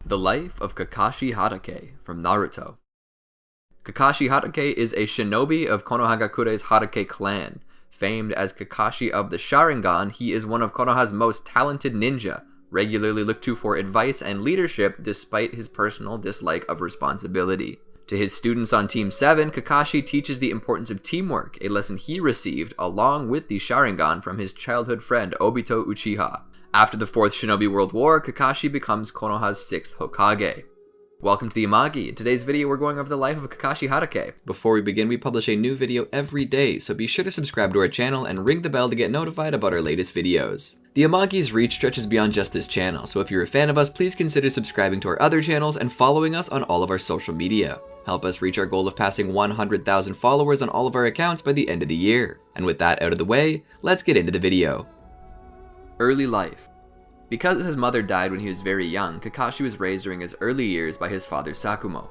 The Life of Kakashi Hatake from Naruto. Kakashi Hatake is a shinobi of Konohagakure's Hatake clan. Famed as Kakashi of the Sharingan, he is one of Konoha's most talented ninja, regularly looked to for advice and leadership despite his personal dislike of responsibility. To his students on Team 7, Kakashi teaches the importance of teamwork, a lesson he received along with the Sharingan from his childhood friend Obito Uchiha. After the Fourth Shinobi World War, Kakashi becomes Konoha's 6th Hokage. Welcome to the Amagi. In today's video, we're going over the life of Kakashi Hatake. Before we begin, we publish a new video every day, so be sure to subscribe to our channel and ring the bell to get notified about our latest videos. The Amagi's reach stretches beyond just this channel, so if you're a fan of us, please consider subscribing to our other channels and following us on all of our social media. Help us reach our goal of passing 100,000 followers on all of our accounts by the end of the year. And with that out of the way, let's get into the video. Early life. Because his mother died when he was very young, Kakashi was raised during his early years by his father Sakumo.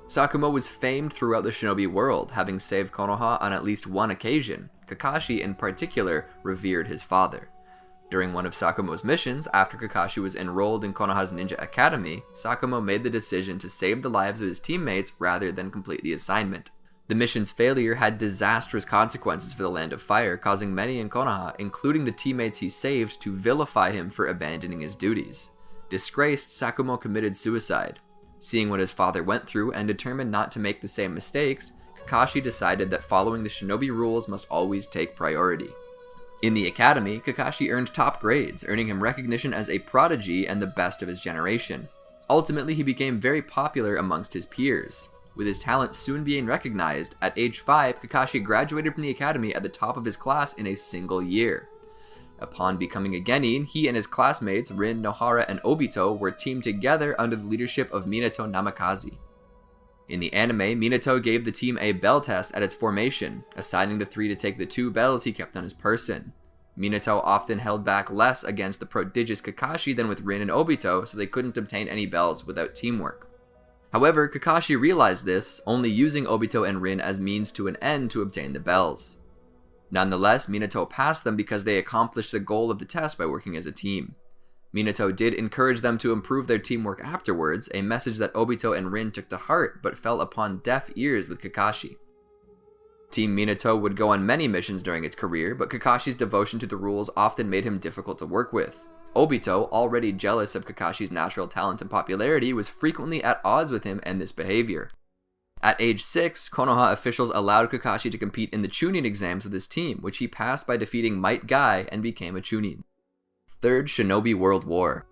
Sakumo was famed throughout the shinobi world, having saved Konoha on at least one occasion. Kakashi, in particular, revered his father. During one of Sakumo's missions, after Kakashi was enrolled in Konoha's Ninja Academy, Sakumo made the decision to save the lives of his teammates rather than complete the assignment. The mission's failure had disastrous consequences for the Land of Fire, causing many in Konoha, including the teammates he saved, to vilify him for abandoning his duties. Disgraced, Sakumo committed suicide. Seeing what his father went through and determined not to make the same mistakes, Kakashi decided that following the shinobi rules must always take priority. In the academy, Kakashi earned top grades, earning him recognition as a prodigy and the best of his generation. Ultimately, he became very popular amongst his peers. With his talent soon being recognized, at age 5, Kakashi graduated from the academy at the top of his class in a single year. Upon becoming a genin, he and his classmates Rin, Nohara, and Obito were teamed together under the leadership of Minato Namikaze. In the anime, Minato gave the team a bell test at its formation, assigning the 3 to take the 2 bells he kept on his person. Minato often held back less against the prodigious Kakashi than with Rin and Obito, so they couldn't obtain any bells without teamwork. However, Kakashi realized this, only using Obito and Rin as means to an end to obtain the bells. Nonetheless, Minato passed them because they accomplished the goal of the test by working as a team. Minato did encourage them to improve their teamwork afterwards, a message that Obito and Rin took to heart but fell upon deaf ears with Kakashi. Team Minato would go on many missions during its career, but Kakashi's devotion to the rules often made him difficult to work with. Obito, already jealous of Kakashi's natural talent and popularity, was frequently at odds with him and this behavior. At age 6, Konoha officials allowed Kakashi to compete in the Chūnin Exams with his team, which he passed by defeating Might Guy and became a Chūnin. Third Shinobi World War.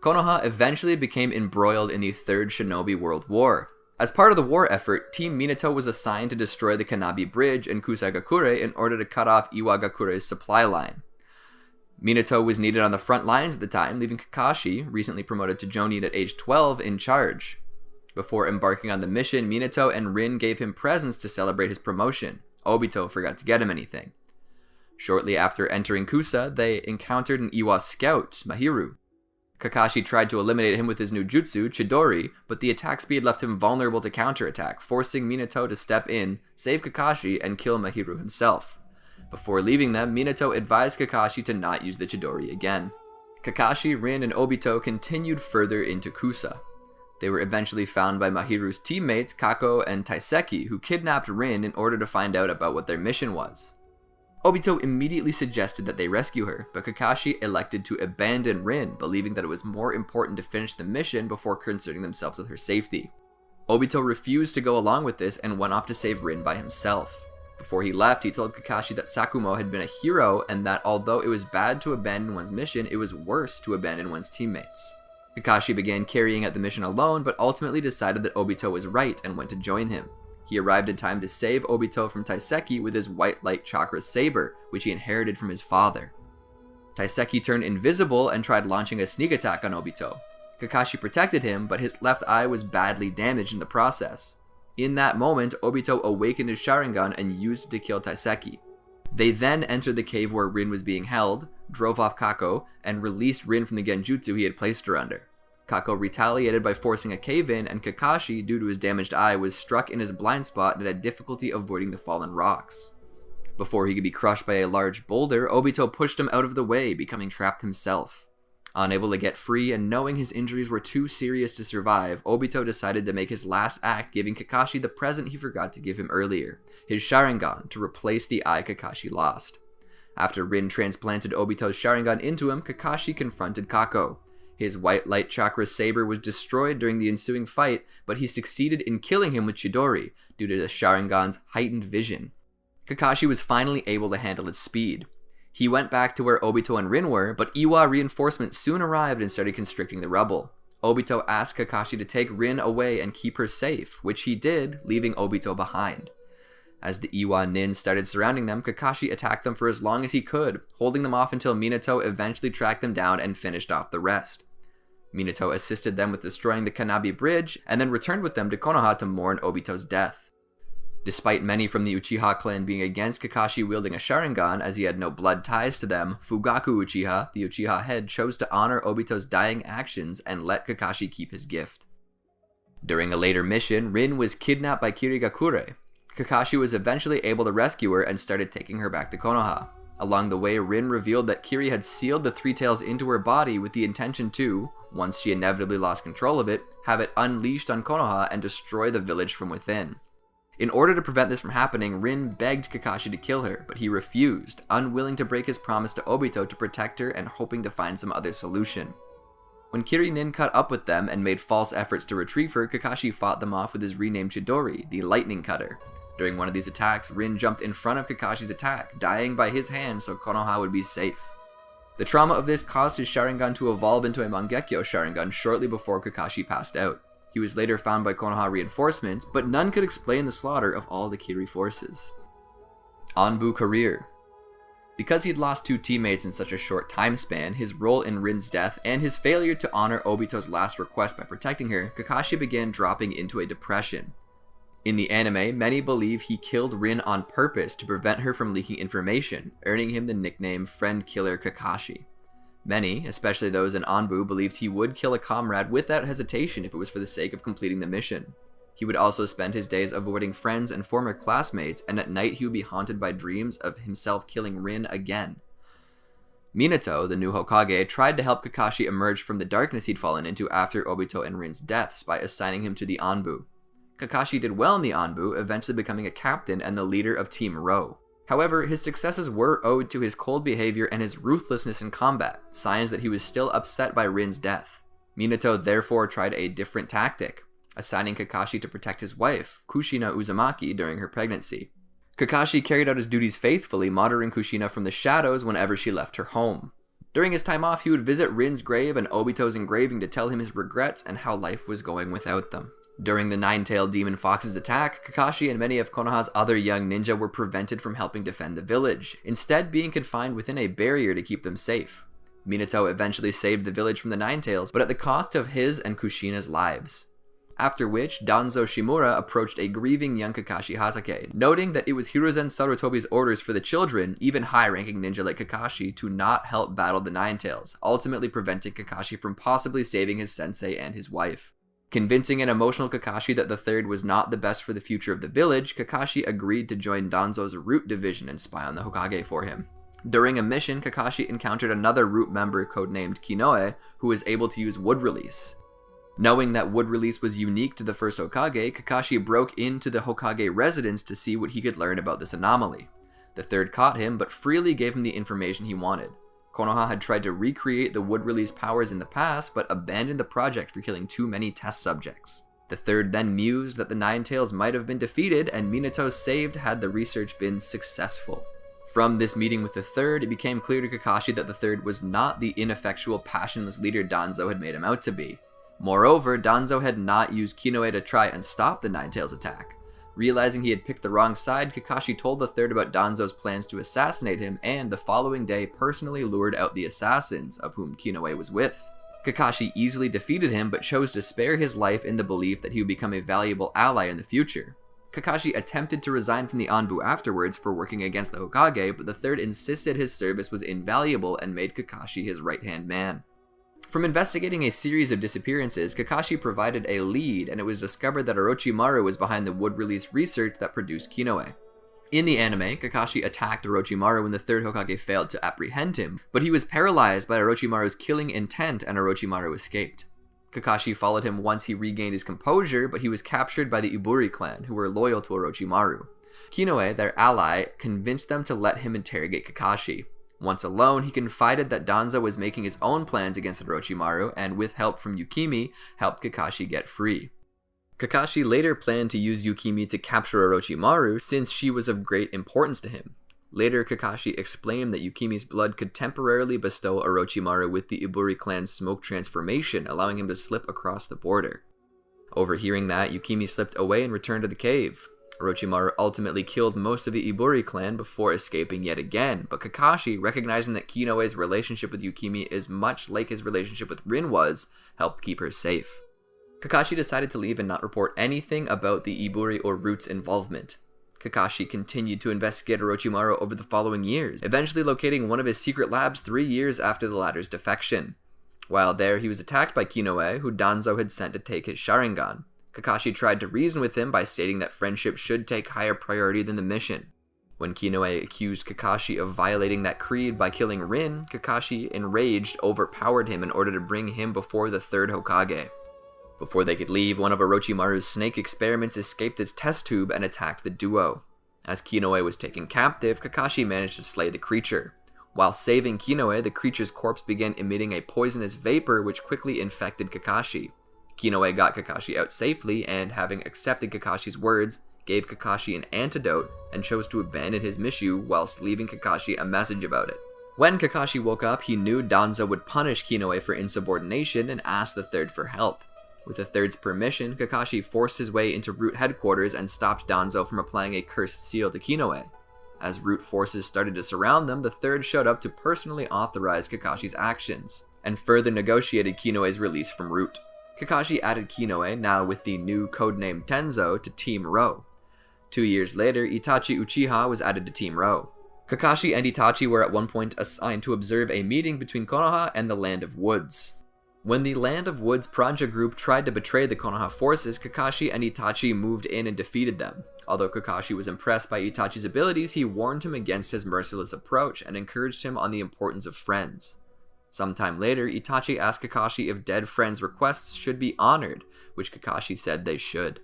Konoha eventually became embroiled in the Third Shinobi World War. As part of the war effort, Team Minato was assigned to destroy the Kanabi Bridge in Kusagakure in order to cut off Iwagakure's supply line. Minato was needed on the front lines at the time, leaving Kakashi, recently promoted to Jonin at age 12, in charge. Before embarking on the mission, Minato and Rin gave him presents to celebrate his promotion. Obito forgot to get him anything. Shortly after entering Kusa, they encountered an Iwa scout, Mahiru. Kakashi tried to eliminate him with his new jutsu, Chidori, but the attack speed left him vulnerable to counterattack, forcing Minato to step in, save Kakashi, and kill Mahiru himself. Before leaving them, Minato advised Kakashi to not use the Chidori again. Kakashi, Rin, and Obito continued further into Kusa. They were eventually found by Mahiru's teammates Kako and Taiseki, who kidnapped Rin in order to find out about what their mission was. Obito immediately suggested that they rescue her, but Kakashi elected to abandon Rin, believing that it was more important to finish the mission before concerning themselves with her safety. Obito refused to go along with this and went off to save Rin by himself. Before he left, he told Kakashi that Sakumo had been a hero and that although it was bad to abandon one's mission, it was worse to abandon one's teammates. Kakashi began carrying out the mission alone, but ultimately decided that Obito was right and went to join him. He arrived in time to save Obito from Taiseki with his white light chakra saber, which he inherited from his father. Taiseki turned invisible and tried launching a sneak attack on Obito. Kakashi protected him, but his left eye was badly damaged in the process. In that moment, Obito awakened his Sharingan and used it to kill Taiseki. They then entered the cave where Rin was being held, drove off Kako, and released Rin from the genjutsu he had placed her under. Kako retaliated by forcing a cave-in, and Kakashi, due to his damaged eye, was struck in his blind spot and had difficulty avoiding the fallen rocks. Before he could be crushed by a large boulder, Obito pushed him out of the way, becoming trapped himself. Unable to get free and knowing his injuries were too serious to survive, Obito decided to make his last act, giving Kakashi the present he forgot to give him earlier, his Sharingan, to replace the eye Kakashi lost. After Rin transplanted Obito's Sharingan into him, Kakashi confronted Kako. His white light chakra saber was destroyed during the ensuing fight, but he succeeded in killing him with Chidori due to the Sharingan's heightened vision. Kakashi was finally able to handle its speed. He went back to where Obito and Rin were, but Iwa reinforcements soon arrived and started constricting the rubble. Obito asked Kakashi to take Rin away and keep her safe, which he did, leaving Obito behind. As the Iwa Nin started surrounding them, Kakashi attacked them for as long as he could, holding them off until Minato eventually tracked them down and finished off the rest. Minato assisted them with destroying the Kanabi Bridge, and then returned with them to Konoha to mourn Obito's death. Despite many from the Uchiha clan being against Kakashi wielding a Sharingan as he had no blood ties to them, Fugaku Uchiha, the Uchiha head, chose to honor Obito's dying actions and let Kakashi keep his gift. During a later mission, Rin was kidnapped by Kirigakure. Kakashi was eventually able to rescue her and started taking her back to Konoha. Along the way, Rin revealed that Kiri had sealed the Three Tails into her body with the intention to, once she inevitably lost control of it, have it unleashed on Konoha and destroy the village from within. In order to prevent this from happening, Rin begged Kakashi to kill her, but he refused, unwilling to break his promise to Obito to protect her and hoping to find some other solution. When Kiri Nin caught up with them and made false efforts to retrieve her, Kakashi fought them off with his renamed Chidori, the Lightning Cutter. During one of these attacks, Rin jumped in front of Kakashi's attack, dying by his hand so Konoha would be safe. The trauma of this caused his Sharingan to evolve into a Mangekyō Sharingan shortly before Kakashi passed out. He was later found by Konoha reinforcements, but none could explain the slaughter of all the Kiri forces. Anbu Career. Because he'd lost two teammates in such a short time span, his role in Rin's death, and his failure to honor Obito's last request by protecting her, Kakashi began dropping into a depression. In the anime, many believe he killed Rin on purpose to prevent her from leaking information, earning him the nickname Friend Killer Kakashi. Many, especially those in Anbu, believed he would kill a comrade without hesitation if it was for the sake of completing the mission. He would also spend his days avoiding friends and former classmates, and at night he would be haunted by dreams of himself killing Rin again. Minato, the new Hokage, tried to help Kakashi emerge from the darkness he'd fallen into after Obito and Rin's deaths by assigning him to the Anbu. Kakashi did well in the Anbu, eventually becoming a captain and the leader of Team Ro. However, his successes were owed to his cold behavior and his ruthlessness in combat, signs that he was still upset by Rin's death. Minato therefore tried a different tactic, assigning Kakashi to protect his wife, Kushina Uzumaki, during her pregnancy. Kakashi carried out his duties faithfully, monitoring Kushina from the shadows whenever she left her home. During his time off, he would visit Rin's grave and Obito's engraving to tell him his regrets and how life was going without them. During the Nine-Tailed Demon Fox's attack, Kakashi and many of Konoha's other young ninja were prevented from helping defend the village, instead being confined within a barrier to keep them safe. Minato eventually saved the village from the Nine-Tails, but at the cost of his and Kushina's lives. After which, Danzo Shimura approached a grieving young Kakashi Hatake, noting that it was Hiruzen Sarutobi's orders for the children, even high-ranking ninja like Kakashi, to not help battle the Nine-Tails, ultimately preventing Kakashi from possibly saving his sensei and his wife. Convincing an emotional Kakashi that the third was not the best for the future of the village, Kakashi agreed to join Danzo's Root division and spy on the Hokage for him. During a mission, Kakashi encountered another Root member codenamed Kinoe, who was able to use Wood Release. Knowing that Wood Release was unique to the first Hokage, Kakashi broke into the Hokage residence to see what he could learn about this anomaly. The third caught him, but freely gave him the information he wanted. Konoha had tried to recreate the Wood Release powers in the past, but abandoned the project for killing too many test subjects. The third then mused that the Nine-Tails might have been defeated, and Minato saved had the research been successful. From this meeting with the third, it became clear to Kakashi that the third was not the ineffectual, passionless leader Danzo had made him out to be. Moreover, Danzo had not used Kinoe to try and stop the Nine-Tails attack. Realizing he had picked the wrong side, Kakashi told the third about Danzo's plans to assassinate him, and the following day personally lured out the assassins, of whom Kinoe was with. Kakashi easily defeated him, but chose to spare his life in the belief that he would become a valuable ally in the future. Kakashi attempted to resign from the Anbu afterwards for working against the Hokage, but the third insisted his service was invaluable and made Kakashi his right-hand man. From investigating a series of disappearances, Kakashi provided a lead, and it was discovered that Orochimaru was behind the Wood Release research that produced Kinoe. In the anime, Kakashi attacked Orochimaru when the third Hokage failed to apprehend him, but he was paralyzed by Orochimaru's killing intent and Orochimaru escaped. Kakashi followed him once he regained his composure, but he was captured by the Iburi clan, who were loyal to Orochimaru. Kinoe, their ally, convinced them to let him interrogate Kakashi. Once alone, he confided that Danzo was making his own plans against Orochimaru, and with help from Yukimi, helped Kakashi get free. Kakashi later planned to use Yukimi to capture Orochimaru since she was of great importance to him. Later, Kakashi explained that Yukimi's blood could temporarily bestow Orochimaru with the Iburi clan's smoke transformation, allowing him to slip across the border. Overhearing that, Yukimi slipped away and returned to the cave. Orochimaru ultimately killed most of the Iburi clan before escaping yet again, but Kakashi, recognizing that Kinoe's relationship with Yukimi is much like his relationship with Rin was, helped keep her safe. Kakashi decided to leave and not report anything about the Iburi or Root's involvement. Kakashi continued to investigate Orochimaru over the following years, eventually locating one of his secret labs 3 years after the latter's defection. While there, he was attacked by Kinoe, who Danzo had sent to take his Sharingan. Kakashi tried to reason with him by stating that friendship should take higher priority than the mission. When Kinoe accused Kakashi of violating that creed by killing Rin, Kakashi, enraged, overpowered him in order to bring him before the third Hokage. Before they could leave, one of Orochimaru's snake experiments escaped its test tube and attacked the duo. As Kinoe was taken captive, Kakashi managed to slay the creature. While saving Kinoe, the creature's corpse began emitting a poisonous vapor which quickly infected Kakashi. Kinoe got Kakashi out safely and, having accepted Kakashi's words, gave Kakashi an antidote and chose to abandon his mission whilst leaving Kakashi a message about it. When Kakashi woke up, he knew Danzo would punish Kinoe for insubordination and asked the third for help. With the third's permission, Kakashi forced his way into Root headquarters and stopped Danzo from applying a cursed seal to Kinoe. As Root forces started to surround them, the third showed up to personally authorize Kakashi's actions, and further negotiated Kinoe's release from Root. Kakashi added Kinoe, now with the new codename Tenzo, to Team Ro. 2 years later, Itachi Uchiha was added to Team Ro. Kakashi and Itachi were at one point assigned to observe a meeting between Konoha and the Land of Woods. When the Land of Woods Pranja group tried to betray the Konoha forces, Kakashi and Itachi moved in and defeated them. Although Kakashi was impressed by Itachi's abilities, he warned him against his merciless approach and encouraged him on the importance of friends. Sometime later, Itachi asked Kakashi if dead friends' requests should be honored, which Kakashi said they should.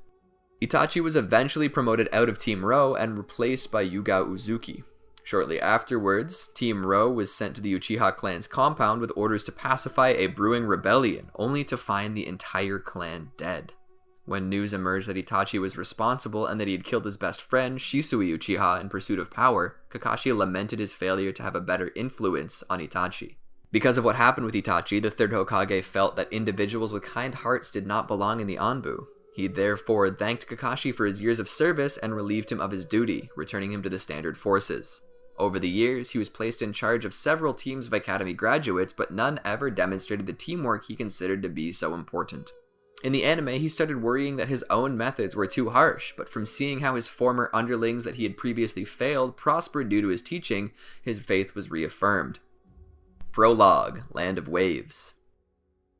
Itachi was eventually promoted out of Team Ro and replaced by Yuga Uzuki. Shortly afterwards, Team Ro was sent to the Uchiha clan's compound with orders to pacify a brewing rebellion, only to find the entire clan dead. When news emerged that Itachi was responsible and that he had killed his best friend, Shisui Uchiha, in pursuit of power, Kakashi lamented his failure to have a better influence on Itachi. Because of what happened with Itachi, the third Hokage felt that individuals with kind hearts did not belong in the Anbu. He therefore thanked Kakashi for his years of service and relieved him of his duty, returning him to the standard forces. Over the years, he was placed in charge of several teams of Academy graduates, but none ever demonstrated the teamwork he considered to be so important. In the anime, he started worrying that his own methods were too harsh, but from seeing how his former underlings that he had previously failed prospered due to his teaching, his faith was reaffirmed. Prologue, Land of Waves.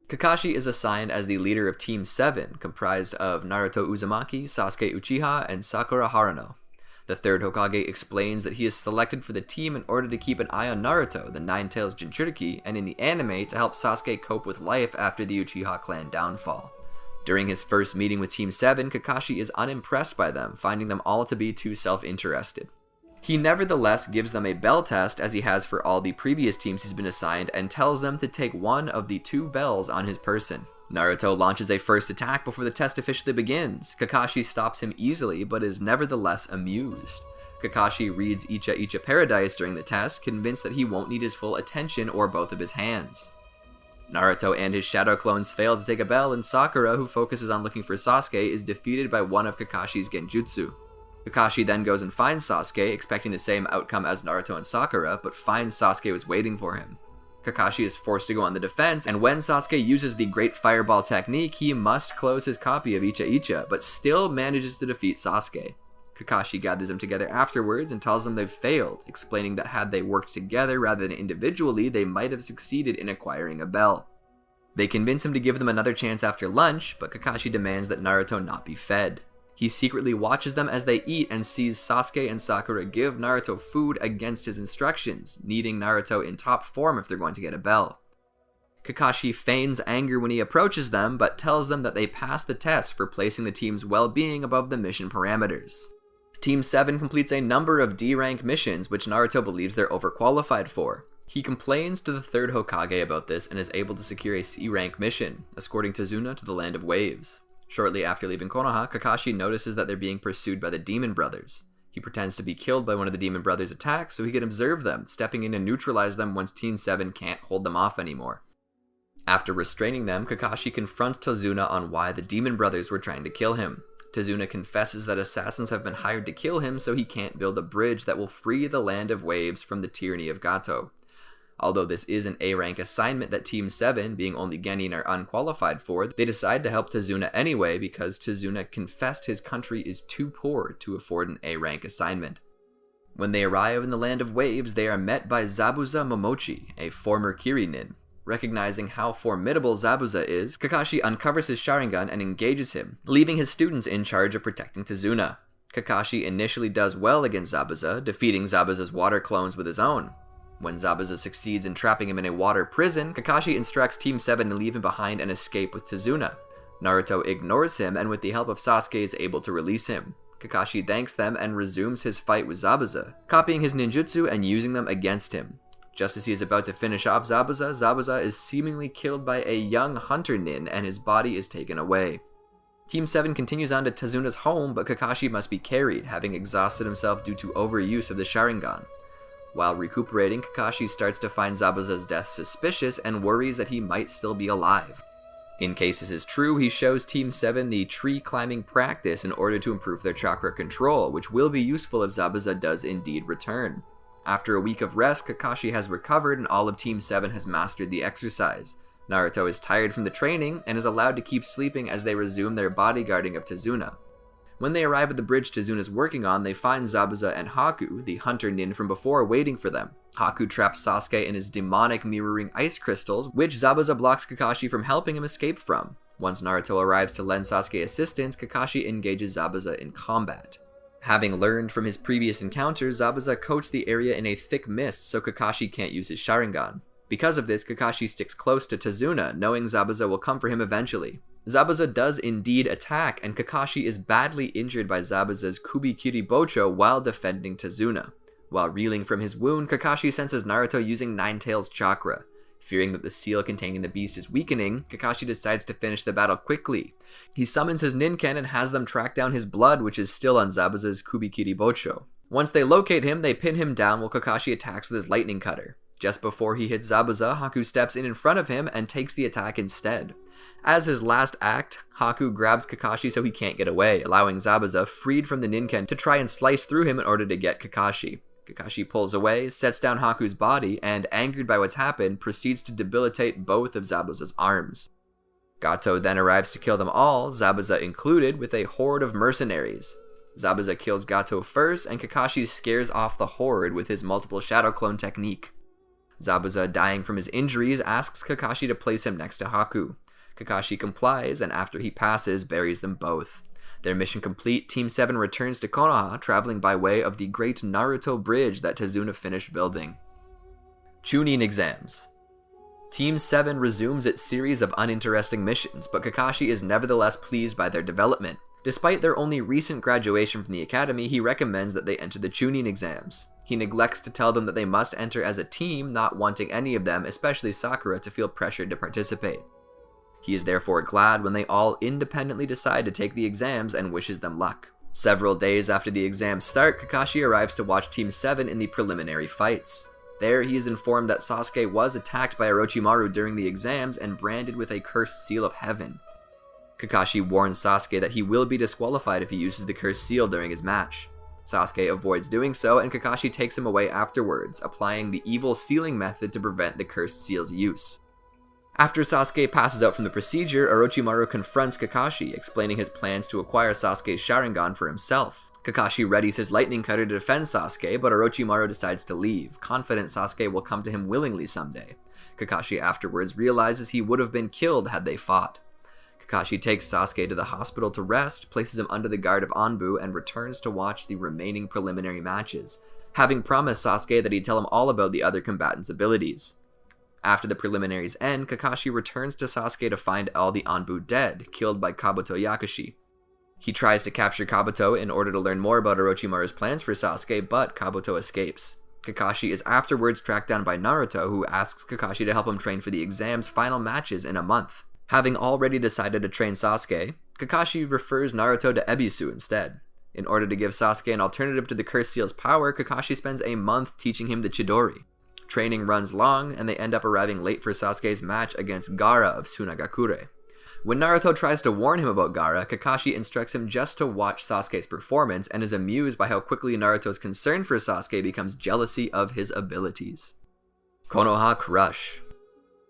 Kakashi is assigned as the leader of Team 7, comprised of Naruto Uzumaki, Sasuke Uchiha, and Sakura Haruno. The third Hokage explains that he is selected for the team in order to keep an eye on Naruto, the Nine-Tails Jinchūriki, and in the anime to help Sasuke cope with life after the Uchiha clan downfall. During his first meeting with Team 7, Kakashi is unimpressed by them, finding them all to be too self-interested. He nevertheless gives them a bell test, as he has for all the previous teams he's been assigned, and tells them to take one of the 2 bells on his person. Naruto launches a first attack before the test officially begins. Kakashi stops him easily, but is nevertheless amused. Kakashi reads Icha Icha Paradise during the test, convinced that he won't need his full attention or both of his hands. Naruto and his shadow clones fail to take a bell, and Sakura, who focuses on looking for Sasuke, is defeated by one of Kakashi's genjutsu. Kakashi then goes and finds Sasuke, expecting the same outcome as Naruto and Sakura, but finds Sasuke was waiting for him. Kakashi is forced to go on the defense, and when Sasuke uses the Great Fireball technique, he must close his copy of Icha Icha, but still manages to defeat Sasuke. Kakashi gathers them together afterwards and tells them they've failed, explaining that had they worked together rather than individually, they might have succeeded in acquiring a bell. They convince him to give them another chance after lunch, but Kakashi demands that Naruto not be fed. He secretly watches them as they eat and sees Sasuke and Sakura give Naruto food against his instructions, needing Naruto in top form if they're going to get a bell. Kakashi feigns anger when he approaches them, but tells them that they passed the test for placing the team's well-being above the mission parameters. Team 7 completes a number of D-rank missions, which Naruto believes they're overqualified for. He complains to the 3rd Hokage about this and is able to secure a C-rank mission, escorting Tazuna to the Land of Waves. Shortly after leaving Konoha, Kakashi notices that they're being pursued by the Demon Brothers. He pretends to be killed by one of the Demon Brothers' attacks so he can observe them, stepping in and neutralize them once Team 7 can't hold them off anymore. After restraining them, Kakashi confronts Tazuna on why the Demon Brothers were trying to kill him. Tazuna confesses that assassins have been hired to kill him so he can't build a bridge that will free the Land of Waves from the tyranny of Gato. Although this is an A-rank assignment that Team 7, being only Genin, are unqualified for, they decide to help Tazuna anyway because Tazuna confessed his country is too poor to afford an A-rank assignment. When they arrive in the Land of Waves, they are met by Zabuza Momochi, a former Kirinin. Recognizing how formidable Zabuza is, Kakashi uncovers his Sharingan and engages him, leaving his students in charge of protecting Tazuna. Kakashi initially does well against Zabuza, defeating Zabuza's water clones with his own. When Zabuza succeeds in trapping him in a water prison, Kakashi instructs Team 7 to leave him behind and escape with Tazuna. Naruto ignores him and with the help of Sasuke is able to release him. Kakashi thanks them and resumes his fight with Zabuza, copying his ninjutsu and using them against him. Just as he is about to finish off Zabuza, Zabuza is seemingly killed by a young hunter nin and his body is taken away. Team 7 continues on to Tazuna's home, but Kakashi must be carried, having exhausted himself due to overuse of the Sharingan. While recuperating, Kakashi starts to find Zabuza's death suspicious and worries that he might still be alive. In case this is true, he shows Team 7 the tree climbing practice in order to improve their chakra control, which will be useful if Zabuza does indeed return. After a week of rest, Kakashi has recovered and all of Team 7 has mastered the exercise. Naruto is tired from the training and is allowed to keep sleeping as they resume their bodyguarding of Tazuna. When they arrive at the bridge Tazuna is working on, they find Zabuza and Haku, the hunter nin from before, waiting for them. Haku traps Sasuke in his demonic mirroring ice crystals, which Zabuza blocks Kakashi from helping him escape from. Once Naruto arrives to lend Sasuke assistance, Kakashi engages Zabuza in combat. Having learned from his previous encounters, Zabuza coats the area in a thick mist so Kakashi can't use his Sharingan. Because of this, Kakashi sticks close to Tazuna, knowing Zabuza will come for him eventually. Zabuza does indeed attack, and Kakashi is badly injured by Zabuza's Kubikiri Bocho while defending Tazuna. While reeling from his wound, Kakashi senses Naruto using Nine-Tails chakra. Fearing that the seal containing the beast is weakening, Kakashi decides to finish the battle quickly. He summons his Ninken and has them track down his blood, which is still on Zabuza's Kubikiri Bocho. Once they locate him, they pin him down while Kakashi attacks with his lightning cutter. Just before he hits Zabuza, Haku steps in front of him and takes the attack instead. As his last act, Haku grabs Kakashi so he can't get away, allowing Zabuza, freed from the Ninken, to try and slice through him in order to get Kakashi. Kakashi pulls away, sets down Haku's body, and, angered by what's happened, proceeds to debilitate both of Zabuza's arms. Gato then arrives to kill them all, Zabuza included, with a horde of mercenaries. Zabuza kills Gato first, and Kakashi scares off the horde with his multiple shadow clone technique. Zabuza, dying from his injuries, asks Kakashi to place him next to Haku. Kakashi complies, and after he passes, buries them both. Their mission complete, Team 7 returns to Konoha, traveling by way of the great Naruto bridge that Tazuna finished building. Chūnin Exams. Team 7 resumes its series of uninteresting missions, but Kakashi is nevertheless pleased by their development. Despite their only recent graduation from the academy, he recommends that they enter the Chūnin Exams. He neglects to tell them that they must enter as a team, not wanting any of them, especially Sakura, to feel pressured to participate. He is therefore glad when they all independently decide to take the exams and wishes them luck. Several days after the exams start, Kakashi arrives to watch Team 7 in the preliminary fights. There, he is informed that Sasuke was attacked by Orochimaru during the exams and branded with a cursed seal of heaven. Kakashi warns Sasuke that he will be disqualified if he uses the cursed seal during his match. Sasuke avoids doing so, and Kakashi takes him away afterwards, applying the evil sealing method to prevent the cursed seal's use. After Sasuke passes out from the procedure, Orochimaru confronts Kakashi, explaining his plans to acquire Sasuke's Sharingan for himself. Kakashi readies his lightning cutter to defend Sasuke, but Orochimaru decides to leave, confident Sasuke will come to him willingly someday. Kakashi afterwards realizes he would have been killed had they fought. Kakashi takes Sasuke to the hospital to rest, places him under the guard of Anbu, and returns to watch the remaining preliminary matches, having promised Sasuke that he'd tell him all about the other combatants' abilities. After the preliminaries end, Kakashi returns to Sasuke to find all the Anbu dead, killed by Kabuto Yakushi. He tries to capture Kabuto in order to learn more about Orochimaru's plans for Sasuke, but Kabuto escapes. Kakashi is afterwards tracked down by Naruto, who asks Kakashi to help him train for the exam's final matches in a month. Having already decided to train Sasuke, Kakashi refers Naruto to Ebisu instead. In order to give Sasuke an alternative to the Curse Seal's power, Kakashi spends a month teaching him the Chidori. Training runs long, and they end up arriving late for Sasuke's match against Gaara of Sunagakure. When Naruto tries to warn him about Gaara, Kakashi instructs him just to watch Sasuke's performance and is amused by how quickly Naruto's concern for Sasuke becomes jealousy of his abilities. Konoha Crush.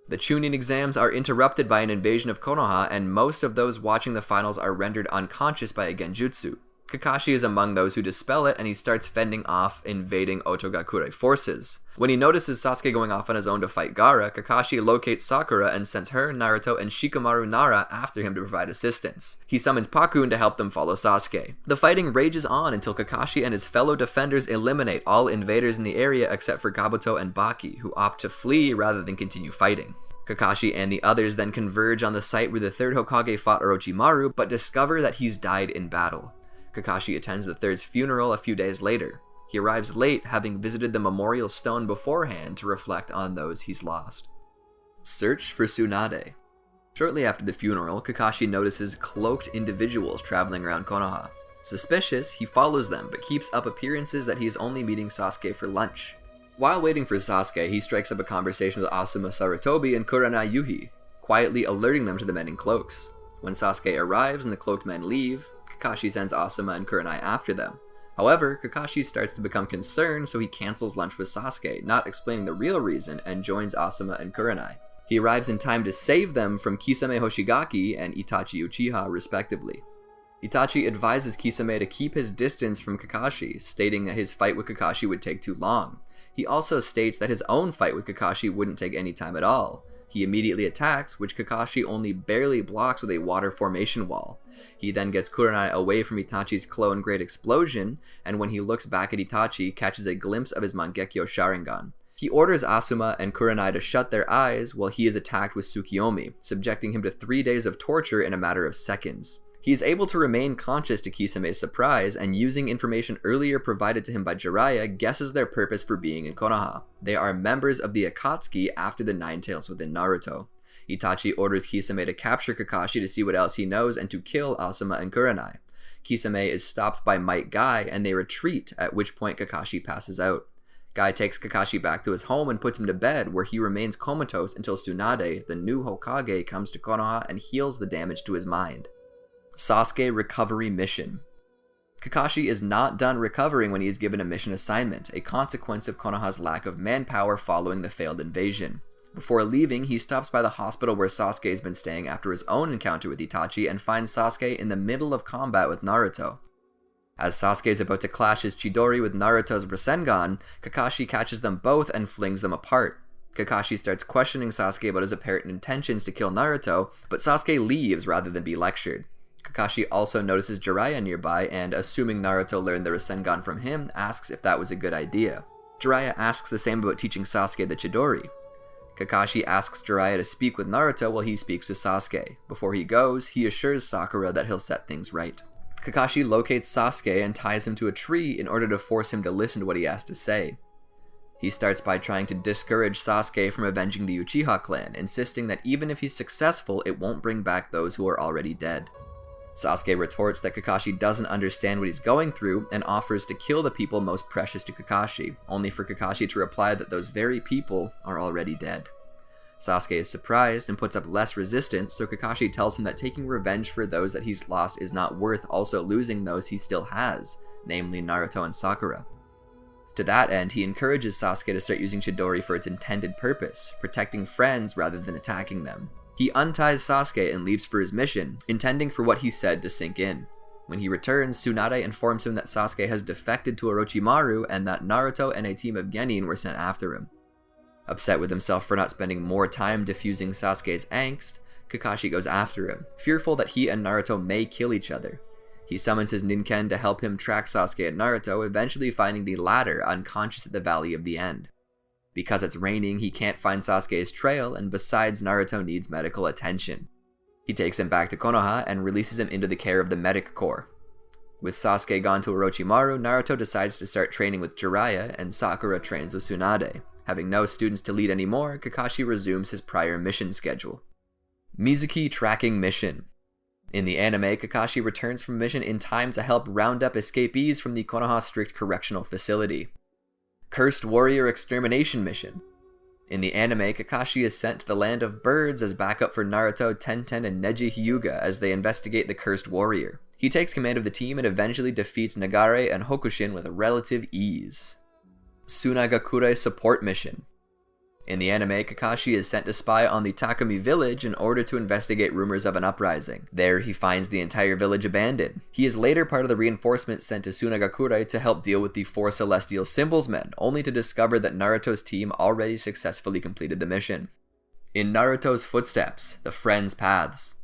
The Chūnin Exams are interrupted by an invasion of Konoha, and most of those watching the finals are rendered unconscious by a genjutsu. Kakashi is among those who dispel it, and he starts fending off invading Ōtsutsuki forces. When he notices Sasuke going off on his own to fight Gaara, Kakashi locates Sakura and sends her, Naruto, and Shikamaru Nara after him to provide assistance. He summons Pakun to help them follow Sasuke. The fighting rages on until Kakashi and his fellow defenders eliminate all invaders in the area except for Kabuto and Baki, who opt to flee rather than continue fighting. Kakashi and the others then converge on the site where the third Hokage fought Orochimaru, but discover that he's died in battle. Kakashi attends the third's funeral a few days later. He arrives late, having visited the memorial stone beforehand to reflect on those he's lost. Search for Tsunade. Shortly after the funeral, Kakashi notices cloaked individuals traveling around Konoha. Suspicious, he follows them, but keeps up appearances that he is only meeting Sasuke for lunch. While waiting for Sasuke, he strikes up a conversation with Asuma Sarutobi and Kurenai Yuhi, quietly alerting them to the men in cloaks. When Sasuke arrives and the cloaked men leave, Kakashi sends Asuma and Kurenai after them. However, Kakashi starts to become concerned, so he cancels lunch with Sasuke, not explaining the real reason, and joins Asuma and Kurenai. He arrives in time to save them from Kisame Hoshigaki and Itachi Uchiha, respectively. Itachi advises Kisame to keep his distance from Kakashi, stating that his fight with Kakashi would take too long. He also states that his own fight with Kakashi wouldn't take any time at all. He immediately attacks, which Kakashi only barely blocks with a water formation wall. He then gets Kurenai away from Itachi's clone Great Explosion, and when he looks back at Itachi, catches a glimpse of his Mangekyō Sharingan. He orders Asuma and Kurenai to shut their eyes while he is attacked with Tsukiyomi, subjecting him to 3 days of torture in a matter of seconds. He is able to remain conscious to Kisame's surprise, and using information earlier provided to him by Jiraiya, guesses their purpose for being in Konoha. They are members of the Akatsuki after the Nine Tails within Naruto. Itachi orders Kisame to capture Kakashi to see what else he knows and to kill Asuma and Kurenai. Kisame is stopped by Might Guy and they retreat, at which point Kakashi passes out. Guy takes Kakashi back to his home and puts him to bed, where he remains comatose until Tsunade, the new Hokage, comes to Konoha and heals the damage to his mind. Sasuke Recovery Mission. Kakashi is not done recovering when he is given a mission assignment, a consequence of Konoha's lack of manpower following the failed invasion. Before leaving, he stops by the hospital where Sasuke has been staying after his own encounter with Itachi and finds Sasuke in the middle of combat with Naruto. As Sasuke is about to clash his Chidori with Naruto's Rasengan, Kakashi catches them both and flings them apart. Kakashi starts questioning Sasuke about his apparent intentions to kill Naruto, but Sasuke leaves rather than be lectured. Kakashi also notices Jiraiya nearby and, assuming Naruto learned the Rasengan from him, asks if that was a good idea. Jiraiya asks the same about teaching Sasuke the Chidori. Kakashi asks Jiraiya to speak with Naruto while he speaks with Sasuke. Before he goes, he assures Sakura that he'll set things right. Kakashi locates Sasuke and ties him to a tree in order to force him to listen to what he has to say. He starts by trying to discourage Sasuke from avenging the Uchiha clan, insisting that even if he's successful, it won't bring back those who are already dead. Sasuke retorts that Kakashi doesn't understand what he's going through and offers to kill the people most precious to Kakashi, only for Kakashi to reply that those very people are already dead. Sasuke is surprised and puts up less resistance, so Kakashi tells him that taking revenge for those that he's lost is not worth also losing those he still has, namely Naruto and Sakura. To that end, he encourages Sasuke to start using Chidori for its intended purpose, protecting friends rather than attacking them. He unties Sasuke and leaves for his mission, intending for what he said to sink in. When he returns, Tsunade informs him that Sasuke has defected to Orochimaru and that Naruto and a team of genin were sent after him. Upset with himself for not spending more time diffusing Sasuke's angst, Kakashi goes after him, fearful that he and Naruto may kill each other. He summons his Ninken to help him track Sasuke and Naruto, eventually finding the latter unconscious at the Valley of the End. Because it's raining, he can't find Sasuke's trail, and besides, Naruto needs medical attention. He takes him back to Konoha and releases him into the care of the Medic Corps. With Sasuke gone to Orochimaru, Naruto decides to start training with Jiraiya, and Sakura trains with Tsunade. Having no students to lead anymore, Kakashi resumes his prior mission schedule. Mizuki Tracking Mission. In the anime, Kakashi returns from mission in time to help round up escapees from the Konoha Strict Correctional Facility. Cursed Warrior Extermination Mission. In the anime, Kakashi is sent to the Land of Birds as backup for Naruto, Tenten, and Neji Hyuga as they investigate the Cursed Warrior. He takes command of the team and eventually defeats Nagare and Hokushin with relative ease. Sunagakure Support Mission. In the anime, Kakashi is sent to spy on the Takumi village in order to investigate rumors of an uprising. There, he finds the entire village abandoned. He is later part of the reinforcements sent to Sunagakure to help deal with the 4 Celestial Symbols men, only to discover that Naruto's team already successfully completed the mission. In Naruto's Footsteps, The Friends' Paths.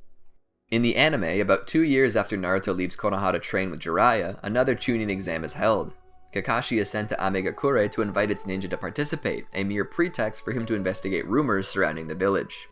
In the anime, about 2 years after Naruto leaves Konoha to train with Jiraiya, another Chūnin exam is held. Kakashi is sent to Amegakure to invite its ninja to participate, a mere pretext for him to investigate rumors surrounding the village.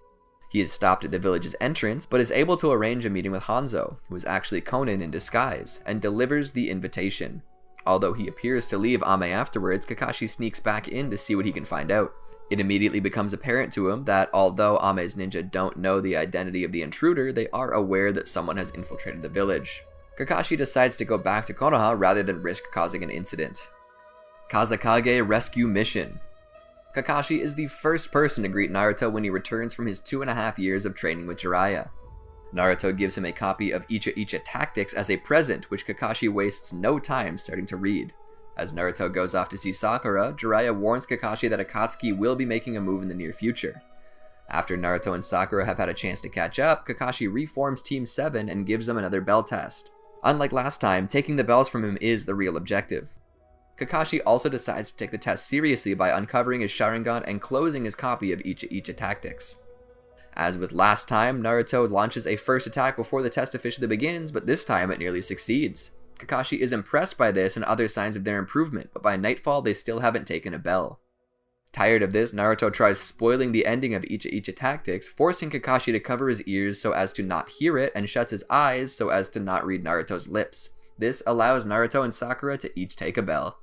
He is stopped at the village's entrance, but is able to arrange a meeting with Hanzo, who is actually Konin in disguise, and delivers the invitation. Although he appears to leave Ame afterwards, Kakashi sneaks back in to see what he can find out. It immediately becomes apparent to him that although Ame's ninja don't know the identity of the intruder, they are aware that someone has infiltrated the village. Kakashi decides to go back to Konoha rather than risk causing an incident. Kazekage Rescue Mission. Kakashi is the first person to greet Naruto when he returns from his 2.5 years of training with Jiraiya. Naruto gives him a copy of Icha Tactics as a present, which Kakashi wastes no time starting to read. As Naruto goes off to see Sakura, Jiraiya warns Kakashi that Akatsuki will be making a move in the near future. After Naruto and Sakura have had a chance to catch up, Kakashi reforms Team 7 and gives them another bell test. Unlike last time, taking the bells from him is the real objective. Kakashi also decides to take the test seriously by uncovering his Sharingan and closing his copy of Icha Tactics. As with last time, Naruto launches a first attack before the test officially begins, but this time it nearly succeeds. Kakashi is impressed by this and other signs of their improvement, but by nightfall they still haven't taken a bell. Tired of this, Naruto tries spoiling the ending of Icha Tactics, forcing Kakashi to cover his ears so as to not hear it and shuts his eyes so as to not read Naruto's lips. This allows Naruto and Sakura to each take a bell.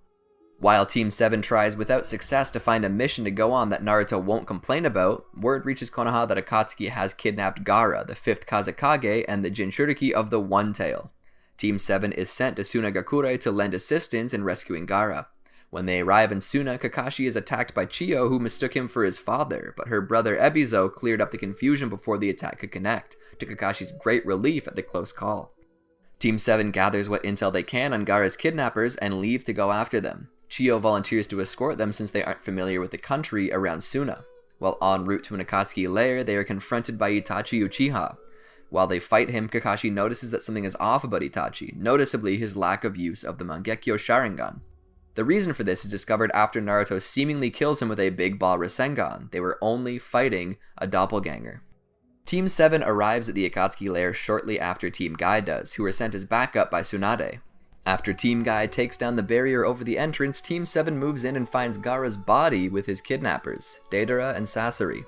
While Team 7 tries without success to find a mission to go on that Naruto won't complain about, word reaches Konoha that Akatsuki has kidnapped Gaara, the 5th Kazekage, and the Jinchūriki of the One Tail. Team 7 is sent to Sunagakure to lend assistance in rescuing Gaara. When they arrive in Suna, Kakashi is attacked by Chiyo, who mistook him for his father, but her brother Ebizo cleared up the confusion before the attack could connect, to Kakashi's great relief at the close call. Team 7 gathers what intel they can on Gaara's kidnappers and leave to go after them. Chiyo volunteers to escort them since they aren't familiar with the country around Suna. While en route to an Akatsuki lair, they are confronted by Itachi Uchiha. While they fight him, Kakashi notices that something is off about Itachi, noticeably his lack of use of the Mangekyō Sharingan. The reason for this is discovered after Naruto seemingly kills him with a big ball Rasengan. They were only fighting a doppelganger. Team 7 arrives at the Akatsuki lair shortly after Team Guy does, who are sent as backup by Tsunade. After Team Guy takes down the barrier over the entrance, Team 7 moves in and finds Gaara's body with his kidnappers, Deidara and Sasori.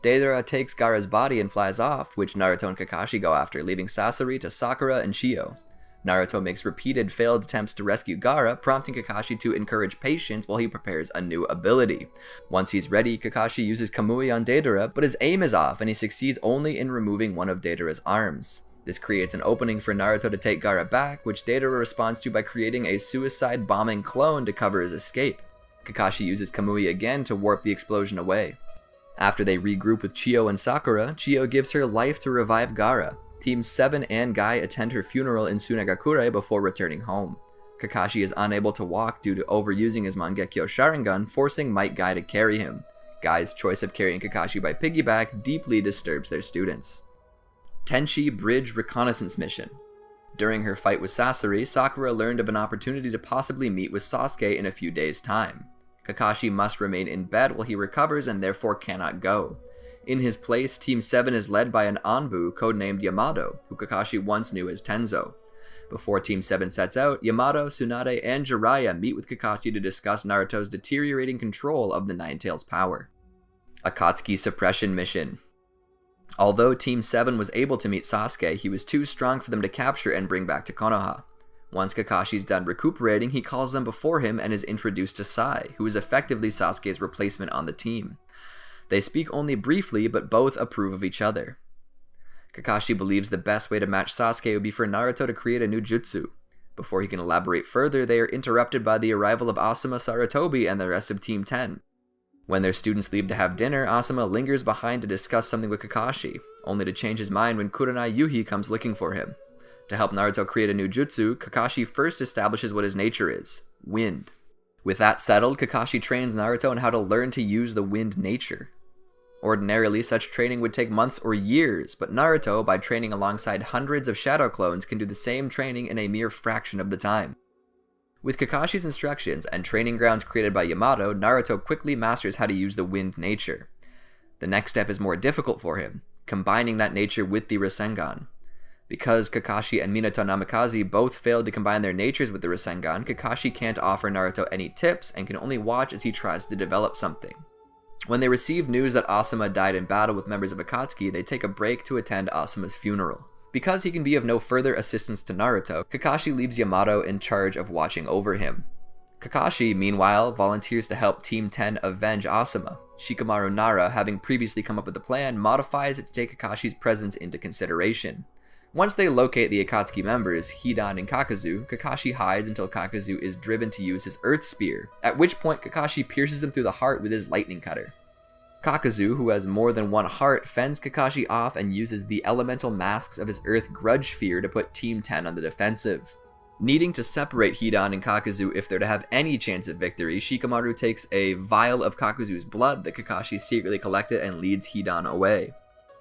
Deidara takes Gaara's body and flies off, which Naruto and Kakashi go after, leaving Sasori to Sakura and Chiyo. Naruto makes repeated failed attempts to rescue Gaara, prompting Kakashi to encourage patience while he prepares a new ability. Once he's ready, Kakashi uses Kamui on Deidara, but his aim is off and he succeeds only in removing one of Deidara's arms. This creates an opening for Naruto to take Gaara back, which Deidara responds to by creating a suicide bombing clone to cover his escape. Kakashi uses Kamui again to warp the explosion away. After they regroup with Chiyo and Sakura, Chiyo gives her life to revive Gaara. Team 7 and Guy attend her funeral in Sunagakure before returning home. Kakashi is unable to walk due to overusing his Mangekyō Sharingan, forcing Might Guy to carry him. Guy's choice of carrying Kakashi by piggyback deeply disturbs their students. Tenchi Bridge Reconnaissance Mission. During her fight with Sasori, Sakura learned of an opportunity to possibly meet with Sasuke in a few days' time. Kakashi must remain in bed while he recovers and therefore cannot go. In his place, Team 7 is led by an Anbu codenamed Yamato, who Kakashi once knew as Tenzo. Before Team 7 sets out, Yamato, Tsunade, and Jiraiya meet with Kakashi to discuss Naruto's deteriorating control of the Nine Tails' power. Akatsuki Suppression Mission. Although Team 7 was able to meet Sasuke, he was too strong for them to capture and bring back to Konoha. Once Kakashi's done recuperating, he calls them before him and is introduced to Sai, who is effectively Sasuke's replacement on the team. They speak only briefly, but both approve of each other. Kakashi believes the best way to match Sasuke would be for Naruto to create a new jutsu. Before he can elaborate further, they are interrupted by the arrival of Asuma, Sarutobi, and the rest of Team 10. When their students leave to have dinner, Asuma lingers behind to discuss something with Kakashi, only to change his mind when Kurenai Yuhi comes looking for him. To help Naruto create a new jutsu, Kakashi first establishes what his nature is: wind. With that settled, Kakashi trains Naruto on how to learn to use the wind nature. Ordinarily, such training would take months or years, but Naruto, by training alongside hundreds of shadow clones, can do the same training in a mere fraction of the time. With Kakashi's instructions and training grounds created by Yamato, Naruto quickly masters how to use the wind nature. The next step is more difficult for him, combining that nature with the Rasengan. Because Kakashi and Minato Namikaze both failed to combine their natures with the Rasengan, Kakashi can't offer Naruto any tips and can only watch as he tries to develop something. When they receive news that Asuma died in battle with members of Akatsuki, they take a break to attend Asuma's funeral. Because he can be of no further assistance to Naruto, Kakashi leaves Yamato in charge of watching over him. Kakashi, meanwhile, volunteers to help Team 10 avenge Asuma. Shikamaru Nara, having previously come up with a plan, modifies it to take Kakashi's presence into consideration. Once they locate the Akatsuki members, Hidan and Kakuzu, Kakashi hides until Kakuzu is driven to use his Earth Spear, at which point Kakashi pierces him through the heart with his lightning cutter. Kakuzu, who has more than one heart, fends Kakashi off and uses the elemental masks of his Earth Grudge Fear to put Team 10 on the defensive. Needing to separate Hidan and Kakuzu if they're to have any chance of victory, Shikamaru takes a vial of Kakuzu's blood that Kakashi secretly collected and leads Hidan away.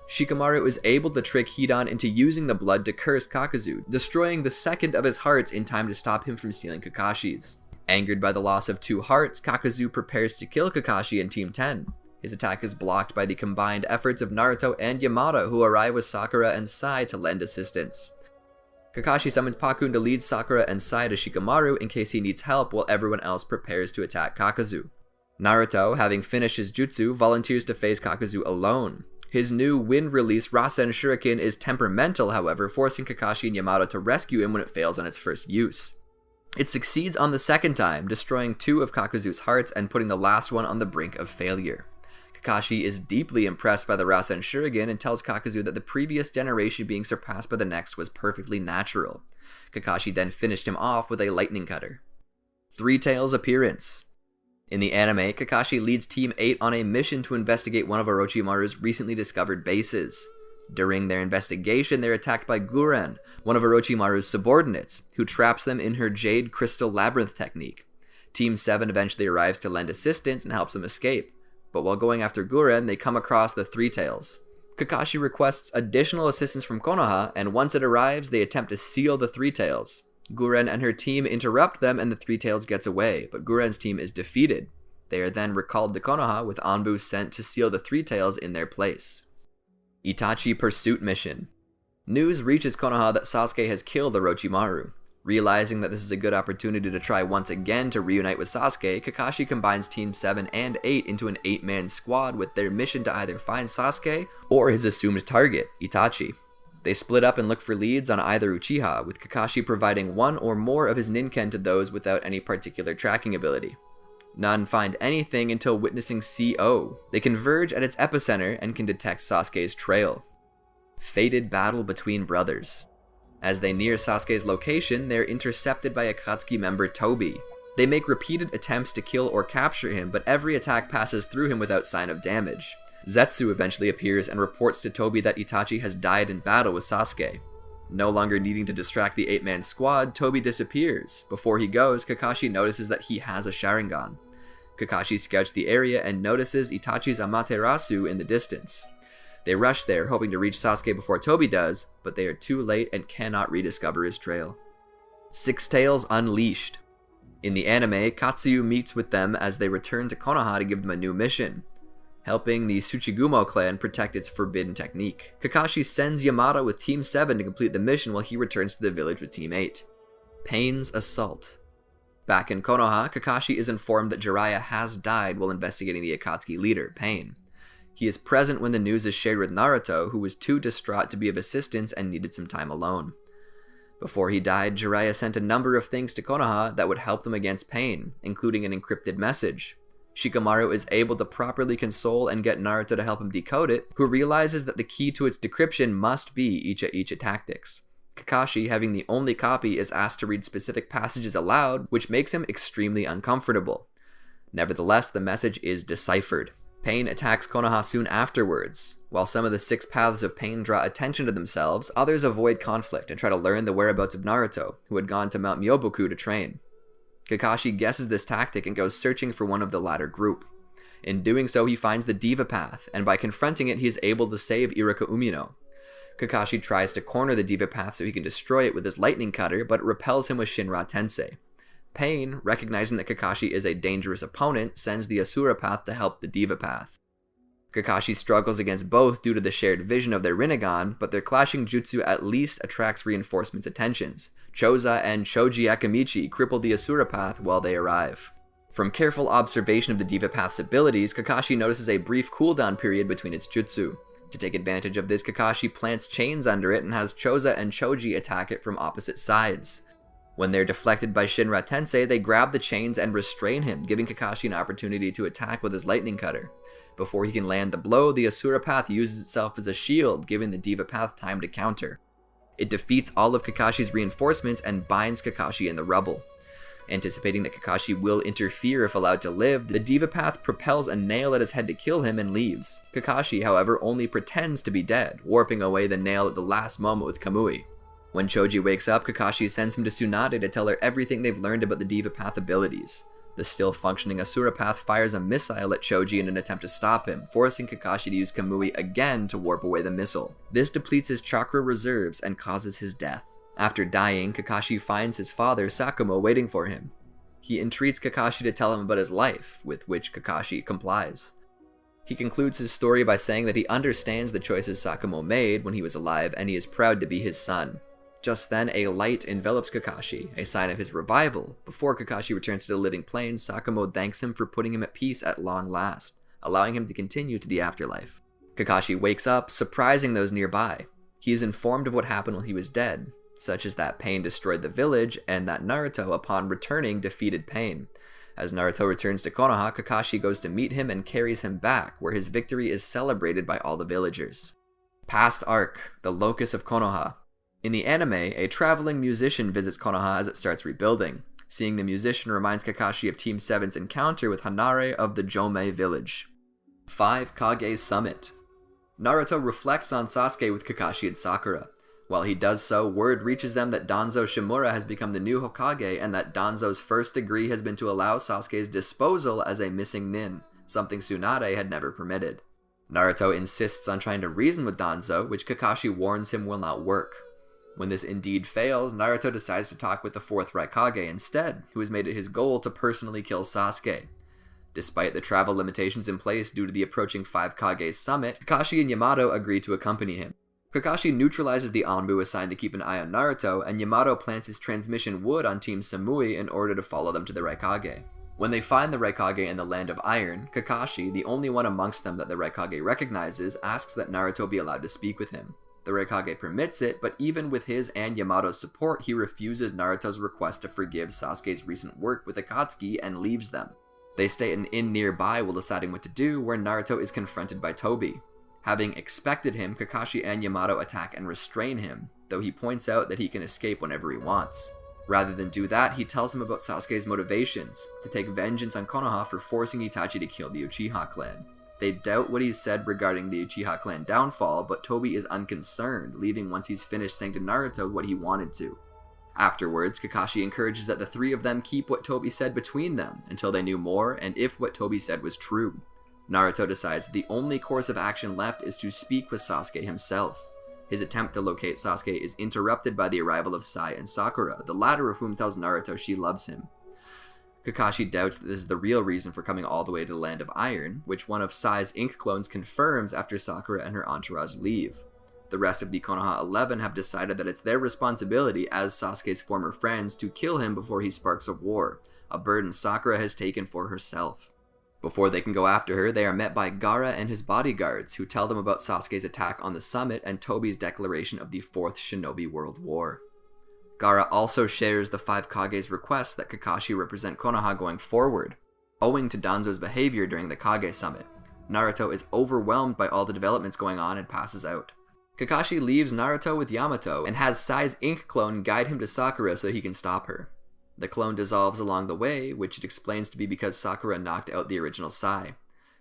Shikamaru is able to trick Hidan into using the blood to curse Kakuzu, destroying the second of his hearts in time to stop him from stealing Kakashi's. Angered by the loss of 2 hearts, Kakuzu prepares to kill Kakashi and Team 10. His attack is blocked by the combined efforts of Naruto and Yamato, who arrive with Sakura and Sai to lend assistance. Kakashi summons Pakun to lead Sakura and Sai to Shikamaru in case he needs help while everyone else prepares to attack Kakuzu. Naruto, having finished his jutsu, volunteers to face Kakuzu alone. His new wind-release Rasen Shuriken is temperamental, however, forcing Kakashi and Yamato to rescue him when it fails on its first use. It succeeds on the second time, destroying 2 of Kakuzu's hearts and putting the last one on the brink of failure. Kakashi is deeply impressed by the Rasen Shuriken and tells Kakuzu that the previous generation being surpassed by the next was perfectly natural. Kakashi then finished him off with a lightning cutter. Three Tails appearance. In the anime, Kakashi leads Team 8 on a mission to investigate one of Orochimaru's recently discovered bases. During their investigation, they're attacked by Guren, one of Orochimaru's subordinates, who traps them in her Jade Crystal Labyrinth technique. Team 7 eventually arrives to lend assistance and helps them escape. But while going after Guren, they come across the Three Tails. Kakashi requests additional assistance from Konoha, and once it arrives, they attempt to seal the Three Tails. Guren and her team interrupt them and the Three Tails gets away, but Guren's team is defeated. They are then recalled to Konoha with Anbu sent to seal the Three Tails in their place. Itachi Pursuit Mission. News reaches Konoha that Sasuke has killed Orochimaru. Realizing that this is a good opportunity to try once again to reunite with Sasuke, Kakashi combines Team 7 and 8 into an 8-man squad with their mission to either find Sasuke or his assumed target, Itachi. They split up and look for leads on either Uchiha, with Kakashi providing one or more of his Ninken to those without any particular tracking ability. None find anything until witnessing CO. They converge at its epicenter and can detect Sasuke's trail. Fated battle between brothers. As they near Sasuke's location, they're intercepted by Akatsuki member Tobi. They make repeated attempts to kill or capture him, but every attack passes through him without sign of damage. Zetsu eventually appears and reports to Tobi that Itachi has died in battle with Sasuke. No longer needing to distract the 8-man squad, Tobi disappears. Before he goes, Kakashi notices that he has a Sharingan. Kakashi scouts the area and notices Itachi's Amaterasu in the distance. They rush there, hoping to reach Sasuke before Tobi does, but they are too late and cannot rediscover his trail. Six Tails Unleashed. In the anime, Katsuyu meets with them as they return to Konoha to give them a new mission. helping the Tsuchigumo clan protect its forbidden technique. Kakashi sends Yamato with Team 7 to complete the mission while he returns to the village with Team 8. Pain's assault. Back in Konoha, Kakashi is informed that Jiraiya has died while investigating the Akatsuki leader, Pain. He is present when the news is shared with Naruto, who was too distraught to be of assistance and needed some time alone. Before he died, Jiraiya sent a number of things to Konoha that would help them against Pain, including an encrypted message. Shikamaru is able to properly console and get Naruto to help him decode it, who realizes that the key to its decryption must be Icha tactics. Kakashi, having the only copy, is asked to read specific passages aloud, which makes him extremely uncomfortable. Nevertheless, the message is deciphered. Pain attacks Konoha soon afterwards. While some of the 6 paths of Pain draw attention to themselves, others avoid conflict and try to learn the whereabouts of Naruto, who had gone to Mount Myoboku to train. Kakashi guesses this tactic and goes searching for one of the latter group. In doing so, he finds the Diva Path, and by confronting it, he is able to save Iruka Umino. Kakashi tries to corner the Diva Path so he can destroy it with his lightning cutter, but it repels him with Shinra Tensei. Pain, recognizing that Kakashi is a dangerous opponent, sends the Asura Path to help the Diva Path. Kakashi struggles against both due to the shared vision of their Rinnegan, but their clashing jutsu at least attracts reinforcements' attentions. Choza and Choji Akamichi cripple the Asura Path while they arrive. From careful observation of the Diva Path's abilities, Kakashi notices a brief cooldown period between its jutsu. To take advantage of this, Kakashi plants chains under it and has Choza and Choji attack it from opposite sides. When they're deflected by Shinra Tensei, they grab the chains and restrain him, giving Kakashi an opportunity to attack with his lightning cutter. Before he can land the blow, the Asura Path uses itself as a shield, giving the Diva Path time to counter. It defeats all of Kakashi's reinforcements and binds Kakashi in the rubble. Anticipating that Kakashi will interfere if allowed to live, the Diva Path propels a nail at his head to kill him and leaves. Kakashi, however, only pretends to be dead, warping away the nail at the last moment with Kamui. When Choji wakes up, Kakashi sends him to Tsunade to tell her everything they've learned about the Diva Path abilities. The still-functioning Asura Path fires a missile at Choji in an attempt to stop him, forcing Kakashi to use Kamui again to warp away the missile. This depletes his chakra reserves and causes his death. After dying, Kakashi finds his father, Sakumo, waiting for him. He entreats Kakashi to tell him about his life, with which Kakashi complies. He concludes his story by saying that he understands the choices Sakumo made when he was alive, and he is proud to be his son. Just then, a light envelops Kakashi, a sign of his revival. Before Kakashi returns to the living plains, Sakumo thanks him for putting him at peace at long last, allowing him to continue to the afterlife. Kakashi wakes up, surprising those nearby. He is informed of what happened while he was dead, such as that Pain destroyed the village, and that Naruto, upon returning, defeated Pain. As Naruto returns to Konoha, Kakashi goes to meet him and carries him back, where his victory is celebrated by all the villagers. Past Arc, the Locus of Konoha. In the anime, a traveling musician visits Konoha as it starts rebuilding. Seeing the musician reminds Kakashi of Team 7's encounter with Hanare of the Jomei village. 5 Kage Summit. Naruto reflects on Sasuke with Kakashi and Sakura. While he does so, word reaches them that Danzo Shimura has become the new Hokage and that Danzo's first degree has been to allow Sasuke's disposal as a missing nin, something Tsunade had never permitted. Naruto insists on trying to reason with Danzo, which Kakashi warns him will not work. When this indeed fails, Naruto decides to talk with the 4th Raikage instead, who has made it his goal to personally kill Sasuke. Despite the travel limitations in place due to the approaching 5 Kage summit, Kakashi and Yamato agree to accompany him. Kakashi neutralizes the Anbu assigned to keep an eye on Naruto, and Yamato plants his transmission wood on Team Samui in order to follow them to the Raikage. When they find the Raikage in the Land of Iron, Kakashi, the only one amongst them that the Raikage recognizes, asks that Naruto be allowed to speak with him. The Raikage permits it, but even with his and Yamato's support, he refuses Naruto's request to forgive Sasuke's recent work with Akatsuki and leaves them. They stay at an inn nearby while deciding what to do, where Naruto is confronted by Tobi. Having expected him, Kakashi and Yamato attack and restrain him, though he points out that he can escape whenever he wants. Rather than do that, he tells him about Sasuke's motivations, to take vengeance on Konoha for forcing Itachi to kill the Uchiha clan. They doubt what he said regarding the Uchiha clan downfall, but Tobi is unconcerned, leaving once he's finished saying to Naruto what he wanted to. Afterwards, Kakashi encourages that the 3 of them keep what Tobi said between them until they knew more and if what Tobi said was true. Naruto decides the only course of action left is to speak with Sasuke himself. His attempt to locate Sasuke is interrupted by the arrival of Sai and Sakura, the latter of whom tells Naruto she loves him. Kakashi doubts that this is the real reason for coming all the way to the Land of Iron, which one of Sai's ink clones confirms after Sakura and her entourage leave. The rest of the Konoha 11 have decided that it's their responsibility as Sasuke's former friends to kill him before he sparks a war, a burden Sakura has taken for herself. Before they can go after her, they are met by Gaara and his bodyguards, who tell them about Sasuke's attack on the summit and Tobi's declaration of the Fourth Shinobi World War. Gaara also shares the 5 Kage's request that Kakashi represent Konoha going forward. Owing to Danzo's behavior during the Kage summit, Naruto is overwhelmed by all the developments going on and passes out. Kakashi leaves Naruto with Yamato and has Sai's ink clone guide him to Sakura so he can stop her. The clone dissolves along the way, which it explains to be because Sakura knocked out the original Sai.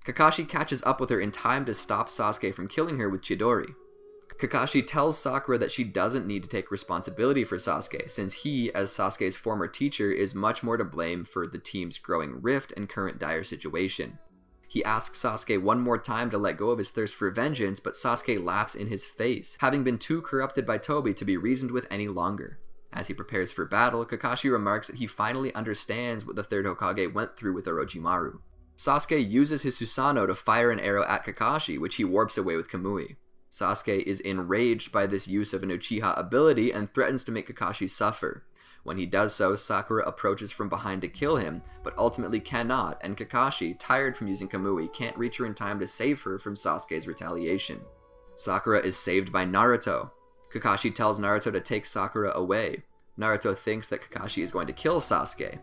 Kakashi catches up with her in time to stop Sasuke from killing her with Chidori. Kakashi tells Sakura that she doesn't need to take responsibility for Sasuke, since he, as Sasuke's former teacher, is much more to blame for the team's growing rift and current dire situation. He asks Sasuke one more time to let go of his thirst for vengeance, but Sasuke laughs in his face, having been too corrupted by Tobi to be reasoned with any longer. As he prepares for battle, Kakashi remarks that he finally understands what the third Hokage went through with Orochimaru. Sasuke uses his Susanoo to fire an arrow at Kakashi, which he warps away with Kamui. Sasuke is enraged by this use of an Uchiha ability and threatens to make Kakashi suffer. When he does so, Sakura approaches from behind to kill him, but ultimately cannot, and Kakashi, tired from using Kamui, can't reach her in time to save her from Sasuke's retaliation. Sakura is saved by Naruto. Kakashi tells Naruto to take Sakura away. Naruto thinks that Kakashi is going to kill Sasuke.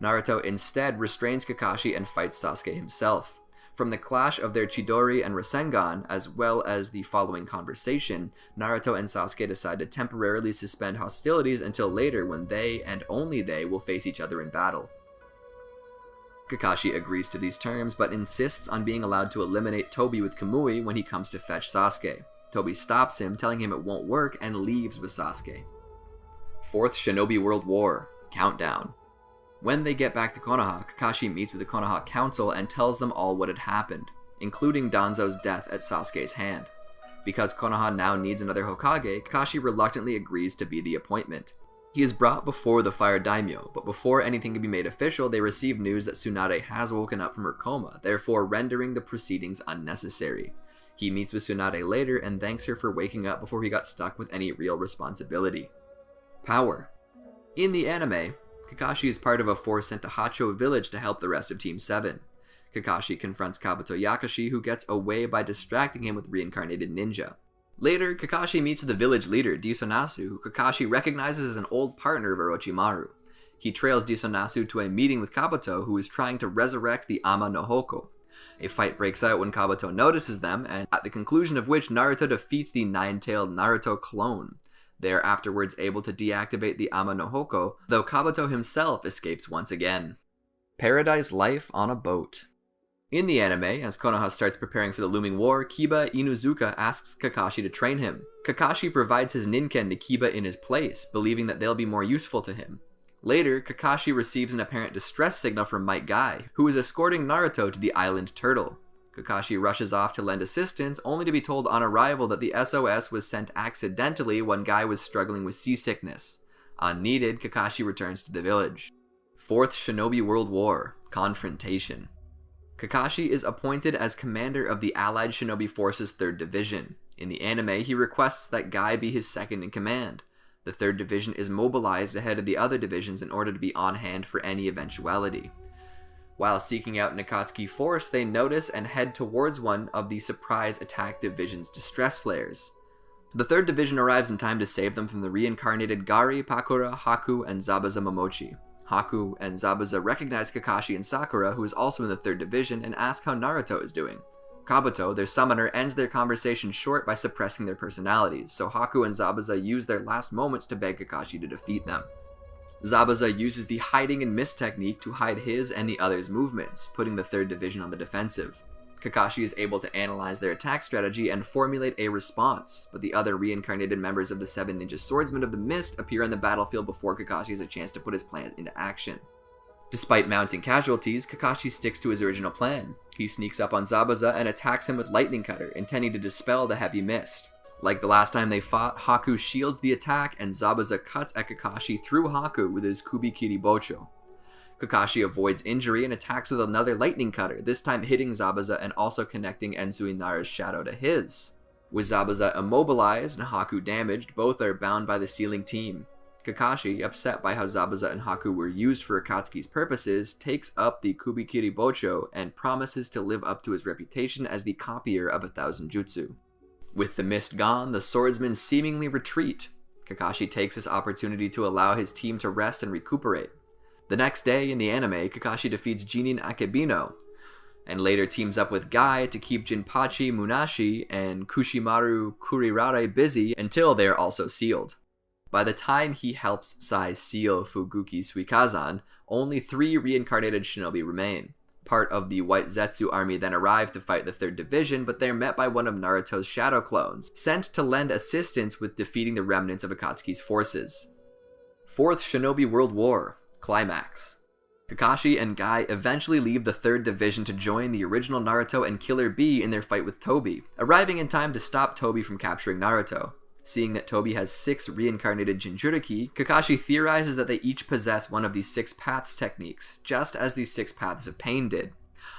Naruto instead restrains Kakashi and fights Sasuke himself. From the clash of their Chidori and Rasengan, as well as the following conversation, Naruto and Sasuke decide to temporarily suspend hostilities until later when they, and only they, will face each other in battle. Kakashi agrees to these terms, but insists on being allowed to eliminate Tobi with Kamui when he comes to fetch Sasuke. Tobi stops him, telling him it won't work, and leaves with Sasuke. Fourth Shinobi World War. Countdown. When they get back to Konoha, Kakashi meets with the Konoha Council and tells them all what had happened, including Danzo's death at Sasuke's hand. Because Konoha now needs another Hokage, Kakashi reluctantly agrees to be the appointment. He is brought before the Fire Daimyo, but before anything can be made official, they receive news that Tsunade has woken up from her coma, therefore rendering the proceedings unnecessary. He meets with Tsunade later and thanks her for waking up before he got stuck with any real responsibility. Power. In the anime, Kakashi is part of a force sent to Hacho Village to help the rest of Team 7. Kakashi confronts Kabuto Yakashi, who gets away by distracting him with reincarnated ninja. Later, Kakashi meets with the village leader, Disonasu, who Kakashi recognizes as an old partner of Orochimaru. He trails Disonasu to a meeting with Kabuto, who is trying to resurrect the Ama no Hoko. A fight breaks out when Kabuto notices them, and at the conclusion of which Naruto defeats the nine-tailed Naruto clone. They are afterwards able to deactivate the Ama no Hoko, though Kabuto himself escapes once again. Paradise life on a boat. In the anime, as Konoha starts preparing for the looming war, Kiba Inuzuka asks Kakashi to train him. Kakashi provides his Ninken to Kiba in his place, believing that they'll be more useful to him. Later, Kakashi receives an apparent distress signal from Might Guy, who is escorting Naruto to the island Turtle. Kakashi rushes off to lend assistance, only to be told on arrival that the SOS was sent accidentally when Guy was struggling with seasickness. Unneeded, Kakashi returns to the village. Fourth Shinobi World War. Confrontation. Kakashi is appointed as commander of the Allied Shinobi Force's 3rd Division. In the anime, he requests that Guy be his second in command. The 3rd Division is mobilized ahead of the other divisions in order to be on hand for any eventuality. While seeking out an Akatsuki force, they notice and head towards one of the surprise attack division's distress flares. The 3rd Division arrives in time to save them from the reincarnated Gari, Pakura, Haku, and Zabuza Momochi. Haku and Zabuza recognize Kakashi and Sakura, who is also in the 3rd Division, and ask how Naruto is doing. Kabuto, their summoner, ends their conversation short by suppressing their personalities, so Haku and Zabuza use their last moments to beg Kakashi to defeat them. Zabuza uses the hiding and miss technique to hide his and the others' movements, putting the 3rd Division on the defensive. Kakashi is able to analyze their attack strategy and formulate a response, but the other reincarnated members of the 7 Ninja Swordsmen of the Mist appear on the battlefield before Kakashi has a chance to put his plan into action. Despite mounting casualties, Kakashi sticks to his original plan. He sneaks up on Zabuza and attacks him with Lightning Cutter, intending to dispel the heavy mist. Like the last time they fought, Haku shields the attack and Zabuza cuts at Kakashi through Haku with his Kubikiri Bocho. Kakashi avoids injury and attacks with another lightning cutter, this time hitting Zabuza and also connecting Enzui Nara's shadow to his. With Zabuza immobilized and Haku damaged, both are bound by the sealing team. Kakashi, upset by how Zabuza and Haku were used for Akatsuki's purposes, takes up the Kubikiri Bocho and promises to live up to his reputation as the copier of 1,000 jutsu. With the mist gone, the swordsmen seemingly retreat. Kakashi takes this opportunity to allow his team to rest and recuperate. The next day, in the anime, Kakashi defeats Jinin Akebino, and later teams up with Guy to keep Jinpachi Munashi and Kushimaru Kurirare busy until they are also sealed. By the time he helps Sai seal Fuguki Suikazan, only 3 reincarnated shinobi remain. Part of the White Zetsu army then arrive to fight the 3rd Division, but they are met by one of Naruto's shadow clones, sent to lend assistance with defeating the remnants of Akatsuki's forces. Fourth Shinobi World War. Climax. Kakashi and Guy eventually leave the 3rd Division to join the original Naruto and Killer Bee in their fight with Tobi, arriving in time to stop Tobi from capturing Naruto. Seeing that Tobi has 6 reincarnated Jinchūriki, Kakashi theorizes that they each possess one of the 6 paths techniques, just as the 6 paths of pain did.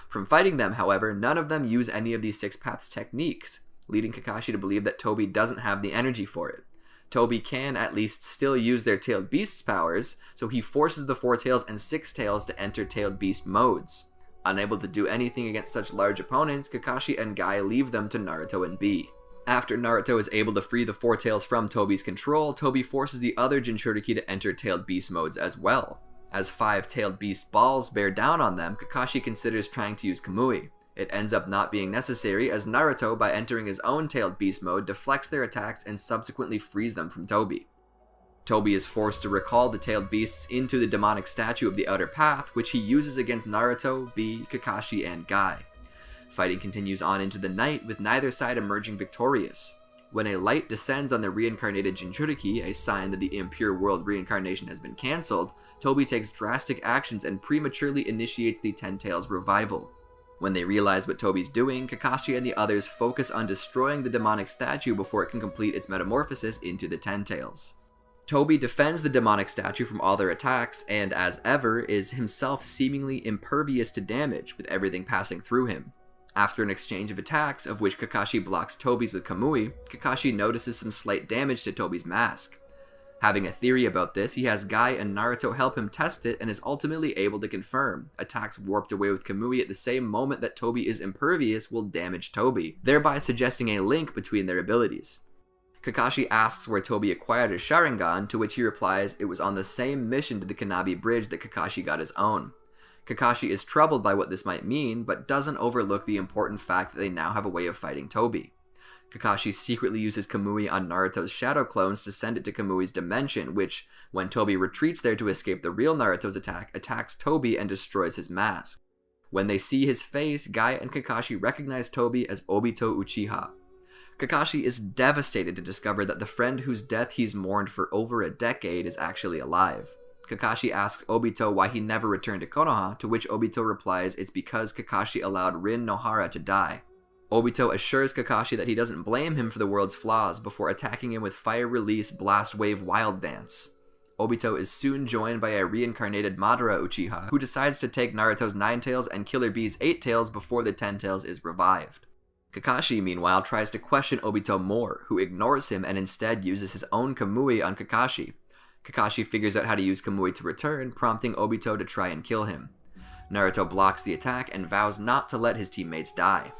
From fighting them, however, none of them use any of these 6 paths techniques, leading Kakashi to believe that Tobi doesn't have the energy for it. Tobi can at least still use their Tailed Beast's powers, so he forces the 4 Tails and 6 Tails to enter Tailed Beast modes. Unable to do anything against such large opponents, Kakashi and Guy leave them to Naruto and Bee. After Naruto is able to free the 4 Tails from Tobi's control, Tobi forces the other Jinchūriki to enter Tailed Beast modes as well. As 5 Tailed Beast balls bear down on them, Kakashi considers trying to use Kamui. It ends up not being necessary, as Naruto, by entering his own Tailed Beast mode, deflects their attacks and subsequently frees them from Tobi. Tobi is forced to recall the Tailed Beasts into the demonic statue of the Outer Path, which he uses against Naruto, Bee, Kakashi, and Guy. Fighting continues on into the night, with neither side emerging victorious. When a light descends on the reincarnated Jinchūriki, a sign that the impure world reincarnation has been cancelled, Tobi takes drastic actions and prematurely initiates the Ten Tails revival. When they realize what Tobi's doing, Kakashi and the others focus on destroying the demonic statue before it can complete its metamorphosis into the Ten Tails. Tobi defends the demonic statue from all their attacks, and as ever, is himself seemingly impervious to damage, with everything passing through him. After an exchange of attacks, of which Kakashi blocks Tobi's with Kamui, Kakashi notices some slight damage to Tobi's mask. Having a theory about this, he has Guy and Naruto help him test it and is ultimately able to confirm. Attacks warped away with Kamui at the same moment that Tobi is impervious will damage Tobi, thereby suggesting a link between their abilities. Kakashi asks where Tobi acquired his Sharingan, to which he replies it was on the same mission to the Kanabi Bridge that Kakashi got his own. Kakashi is troubled by what this might mean, but doesn't overlook the important fact that they now have a way of fighting Tobi. Kakashi secretly uses Kamui on Naruto's shadow clones to send it to Kamui's dimension, which, when Tobi retreats there to escape the real Naruto's attack, attacks Tobi and destroys his mask. When they see his face, Guy and Kakashi recognize Tobi as Obito Uchiha. Kakashi is devastated to discover that the friend whose death he's mourned for over a decade is actually alive. Kakashi asks Obito why he never returned to Konoha, to which Obito replies it's because Kakashi allowed Rin Nohara to die. Obito assures Kakashi that he doesn't blame him for the world's flaws before attacking him with Fire Release Blast Wave Wild Dance. Obito is soon joined by a reincarnated Madara Uchiha, who decides to take Naruto's 9 Tails and Killer Bee's 8 Tails before the 10 Tails is revived. Kakashi, meanwhile, tries to question Obito more, who ignores him and instead uses his own Kamui on Kakashi. Kakashi figures out how to use Kamui to return, prompting Obito to try and kill him. Naruto blocks the attack and vows not to let his teammates die.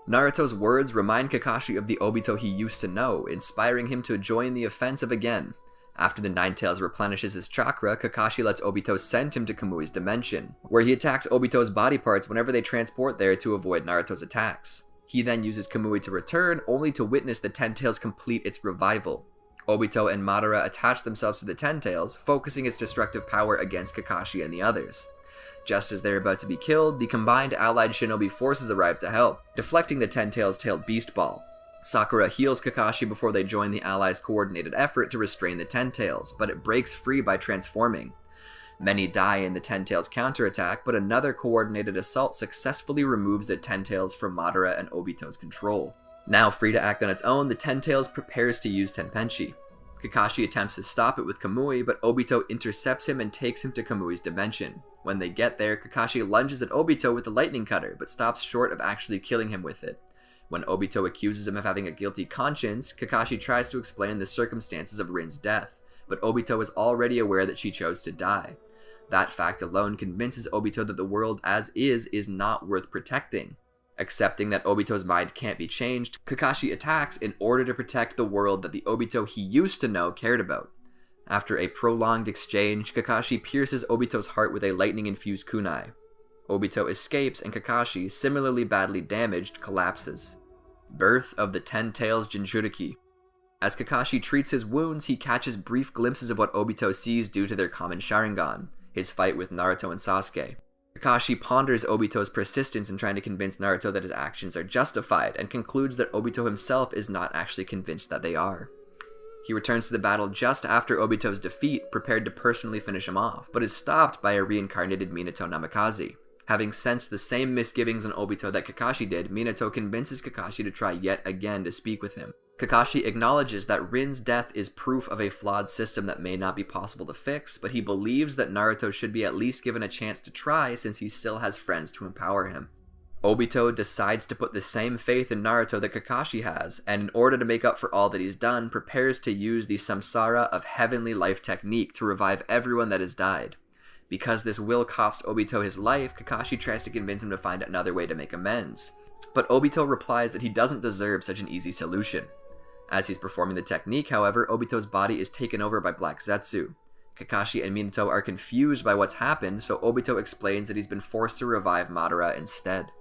Naruto's words remind Kakashi of the Obito he used to know, inspiring him to join the offensive again. After the 9 Tails replenishes his chakra, Kakashi lets Obito send him to Kamui's dimension, where he attacks Obito's body parts whenever they transport there to avoid Naruto's attacks. He then uses Kamui to return, only to witness the 10 Tails complete its revival. Obito and Madara attach themselves to the 10 Tails, focusing its destructive power against Kakashi and the others. Just as they're about to be killed, the combined allied shinobi forces arrive to help, deflecting the 10 Tails tailed beast ball. Sakura heals Kakashi before they join the allies' coordinated effort to restrain the 10 Tails, but it breaks free by transforming. Many die in the 10 Tails counterattack, but another coordinated assault successfully removes the 10 Tails from Madara and Obito's control. Now free to act on its own, the 10 Tails prepares to use Tenpenchi. Kakashi attempts to stop it with Kamui, but Obito intercepts him and takes him to Kamui's dimension. When they get there, Kakashi lunges at Obito with the lightning cutter, but stops short of actually killing him with it. When Obito accuses him of having a guilty conscience, Kakashi tries to explain the circumstances of Rin's death, but Obito is already aware that she chose to die. That fact alone convinces Obito that the world as is not worth protecting. Accepting that Obito's mind can't be changed, Kakashi attacks in order to protect the world that the Obito he used to know cared about. After a prolonged exchange, Kakashi pierces Obito's heart with a lightning-infused kunai. Obito escapes and Kakashi, similarly badly damaged, collapses. Birth of the Ten Tails Jinchūriki. As Kakashi treats his wounds, he catches brief glimpses of what Obito sees due to their common Sharingan, his fight with Naruto and Sasuke. Kakashi ponders Obito's persistence in trying to convince Naruto that his actions are justified, and concludes that Obito himself is not actually convinced that they are. He returns to the battle just after Obito's defeat, prepared to personally finish him off, but is stopped by a reincarnated Minato Namikaze. Having sensed the same misgivings on Obito that Kakashi did, Minato convinces Kakashi to try yet again to speak with him. Kakashi acknowledges that Rin's death is proof of a flawed system that may not be possible to fix, but he believes that Naruto should be at least given a chance to try since he still has friends to empower him. Obito decides to put the same faith in Naruto that Kakashi has, and in order to make up for all that he's done, prepares to use the Samsara of Heavenly Life technique to revive everyone that has died. Because this will cost Obito his life, Kakashi tries to convince him to find another way to make amends. But Obito replies that he doesn't deserve such an easy solution. As he's performing the technique, however, Obito's body is taken over by Black Zetsu. Kakashi and Minato are confused by what's happened, so Obito explains that he's been forced to revive Madara instead.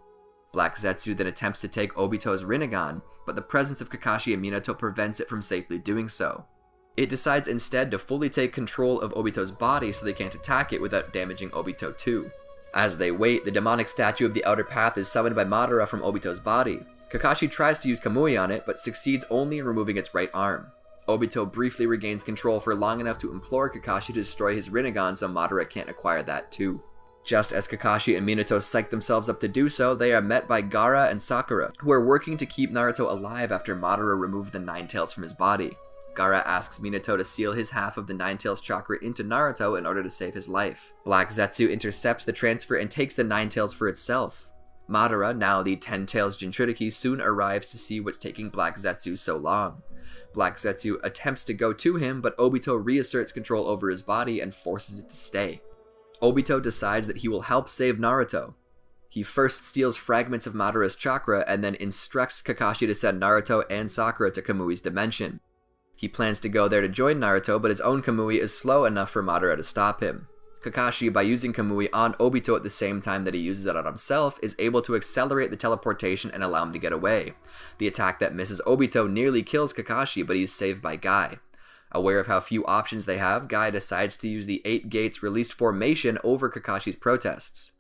Black Zetsu then attempts to take Obito's Rinnegan, but the presence of Kakashi and Minato prevents it from safely doing so. It decides instead to fully take control of Obito's body so they can't attack it without damaging Obito too. As they wait, the demonic statue of the Outer Path is summoned by Madara from Obito's body. Kakashi tries to use Kamui on it, but succeeds only in removing its right arm. Obito briefly regains control for long enough to implore Kakashi to destroy his Rinnegan so Madara can't acquire that too. Just as Kakashi and Minato psych themselves up to do so, they are met by Gaara and Sakura, who are working to keep Naruto alive after Madara removed the Nine Tails from his body. Gaara asks Minato to seal his half of the Nine Tails chakra into Naruto in order to save his life. Black Zetsu intercepts the transfer and takes the Nine Tails for itself. Madara, now the Ten Tails Jinchūriki, soon arrives to see what's taking Black Zetsu so long. Black Zetsu attempts to go to him, but Obito reasserts control over his body and forces it to stay. Obito decides that he will help save Naruto. He first steals fragments of Madara's chakra and then instructs Kakashi to send Naruto and Sakura to Kamui's dimension. He plans to go there to join Naruto, but his own Kamui is slow enough for Madara to stop him. Kakashi, by using Kamui on Obito at the same time that he uses it on himself, is able to accelerate the teleportation and allow him to get away. The attack that misses Obito nearly kills Kakashi, but he's saved by Guy. Aware of how few options they have, Guy decides to use the 8 Gates released formation over Kakashi's protests.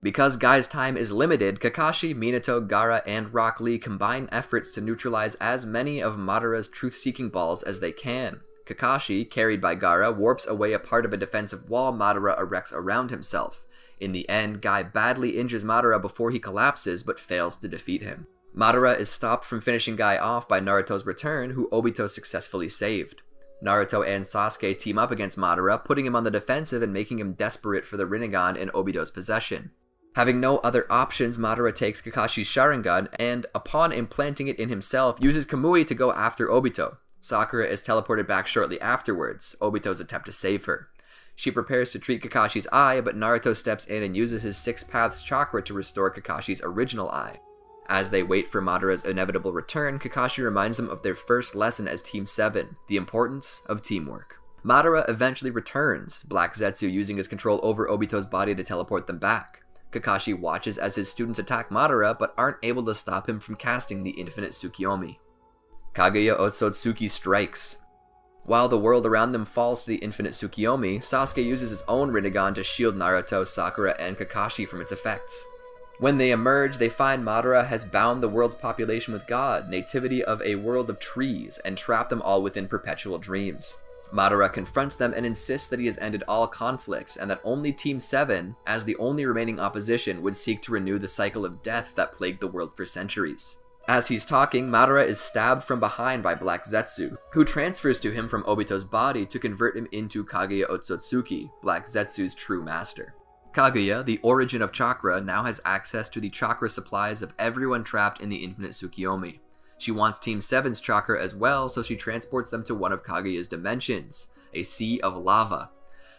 Because Guy's time is limited, Kakashi, Minato, Gaara, and Rock Lee combine efforts to neutralize as many of Madara's truth-seeking balls as they can. Kakashi, carried by Gaara, warps away a part of a defensive wall Madara erects around himself. In the end, Guy badly injures Madara before he collapses, but fails to defeat him. Madara is stopped from finishing Guy off by Naruto's return, who Obito successfully saved. Naruto and Sasuke team up against Madara, putting him on the defensive and making him desperate for the Rinnegan in Obito's possession. Having no other options, Madara takes Kakashi's Sharingan and, upon implanting it in himself, uses Kamui to go after Obito. Sakura is teleported back shortly afterwards, Obito's attempt to save her. She prepares to treat Kakashi's eye, but Naruto steps in and uses his Six Paths chakra to restore Kakashi's original eye. As they wait for Madara's inevitable return, Kakashi reminds them of their first lesson as Team 7, the importance of teamwork. Madara eventually returns, Black Zetsu using his control over Obito's body to teleport them back. Kakashi watches as his students attack Madara, but aren't able to stop him from casting the Infinite Tsukiyomi. Kaguya Ōtsutsuki strikes. While the world around them falls to the Infinite Tsukiyomi, Sasuke uses his own Rinnegan to shield Naruto, Sakura, and Kakashi from its effects. When they emerge, they find Madara has bound the world's population with God, nativity of a world of trees, and trapped them all within perpetual dreams. Madara confronts them and insists that he has ended all conflicts, and that only Team 7, as the only remaining opposition, would seek to renew the cycle of death that plagued the world for centuries. As he's talking, Madara is stabbed from behind by Black Zetsu, who transfers to him from Obito's body to convert him into Kaguya Ōtsutsuki, Black Zetsu's true master. Kaguya, the origin of chakra, now has access to the chakra supplies of everyone trapped in the Infinite Tsukiyomi. She wants Team 7's chakra as well, so she transports them to one of Kaguya's dimensions, a sea of lava.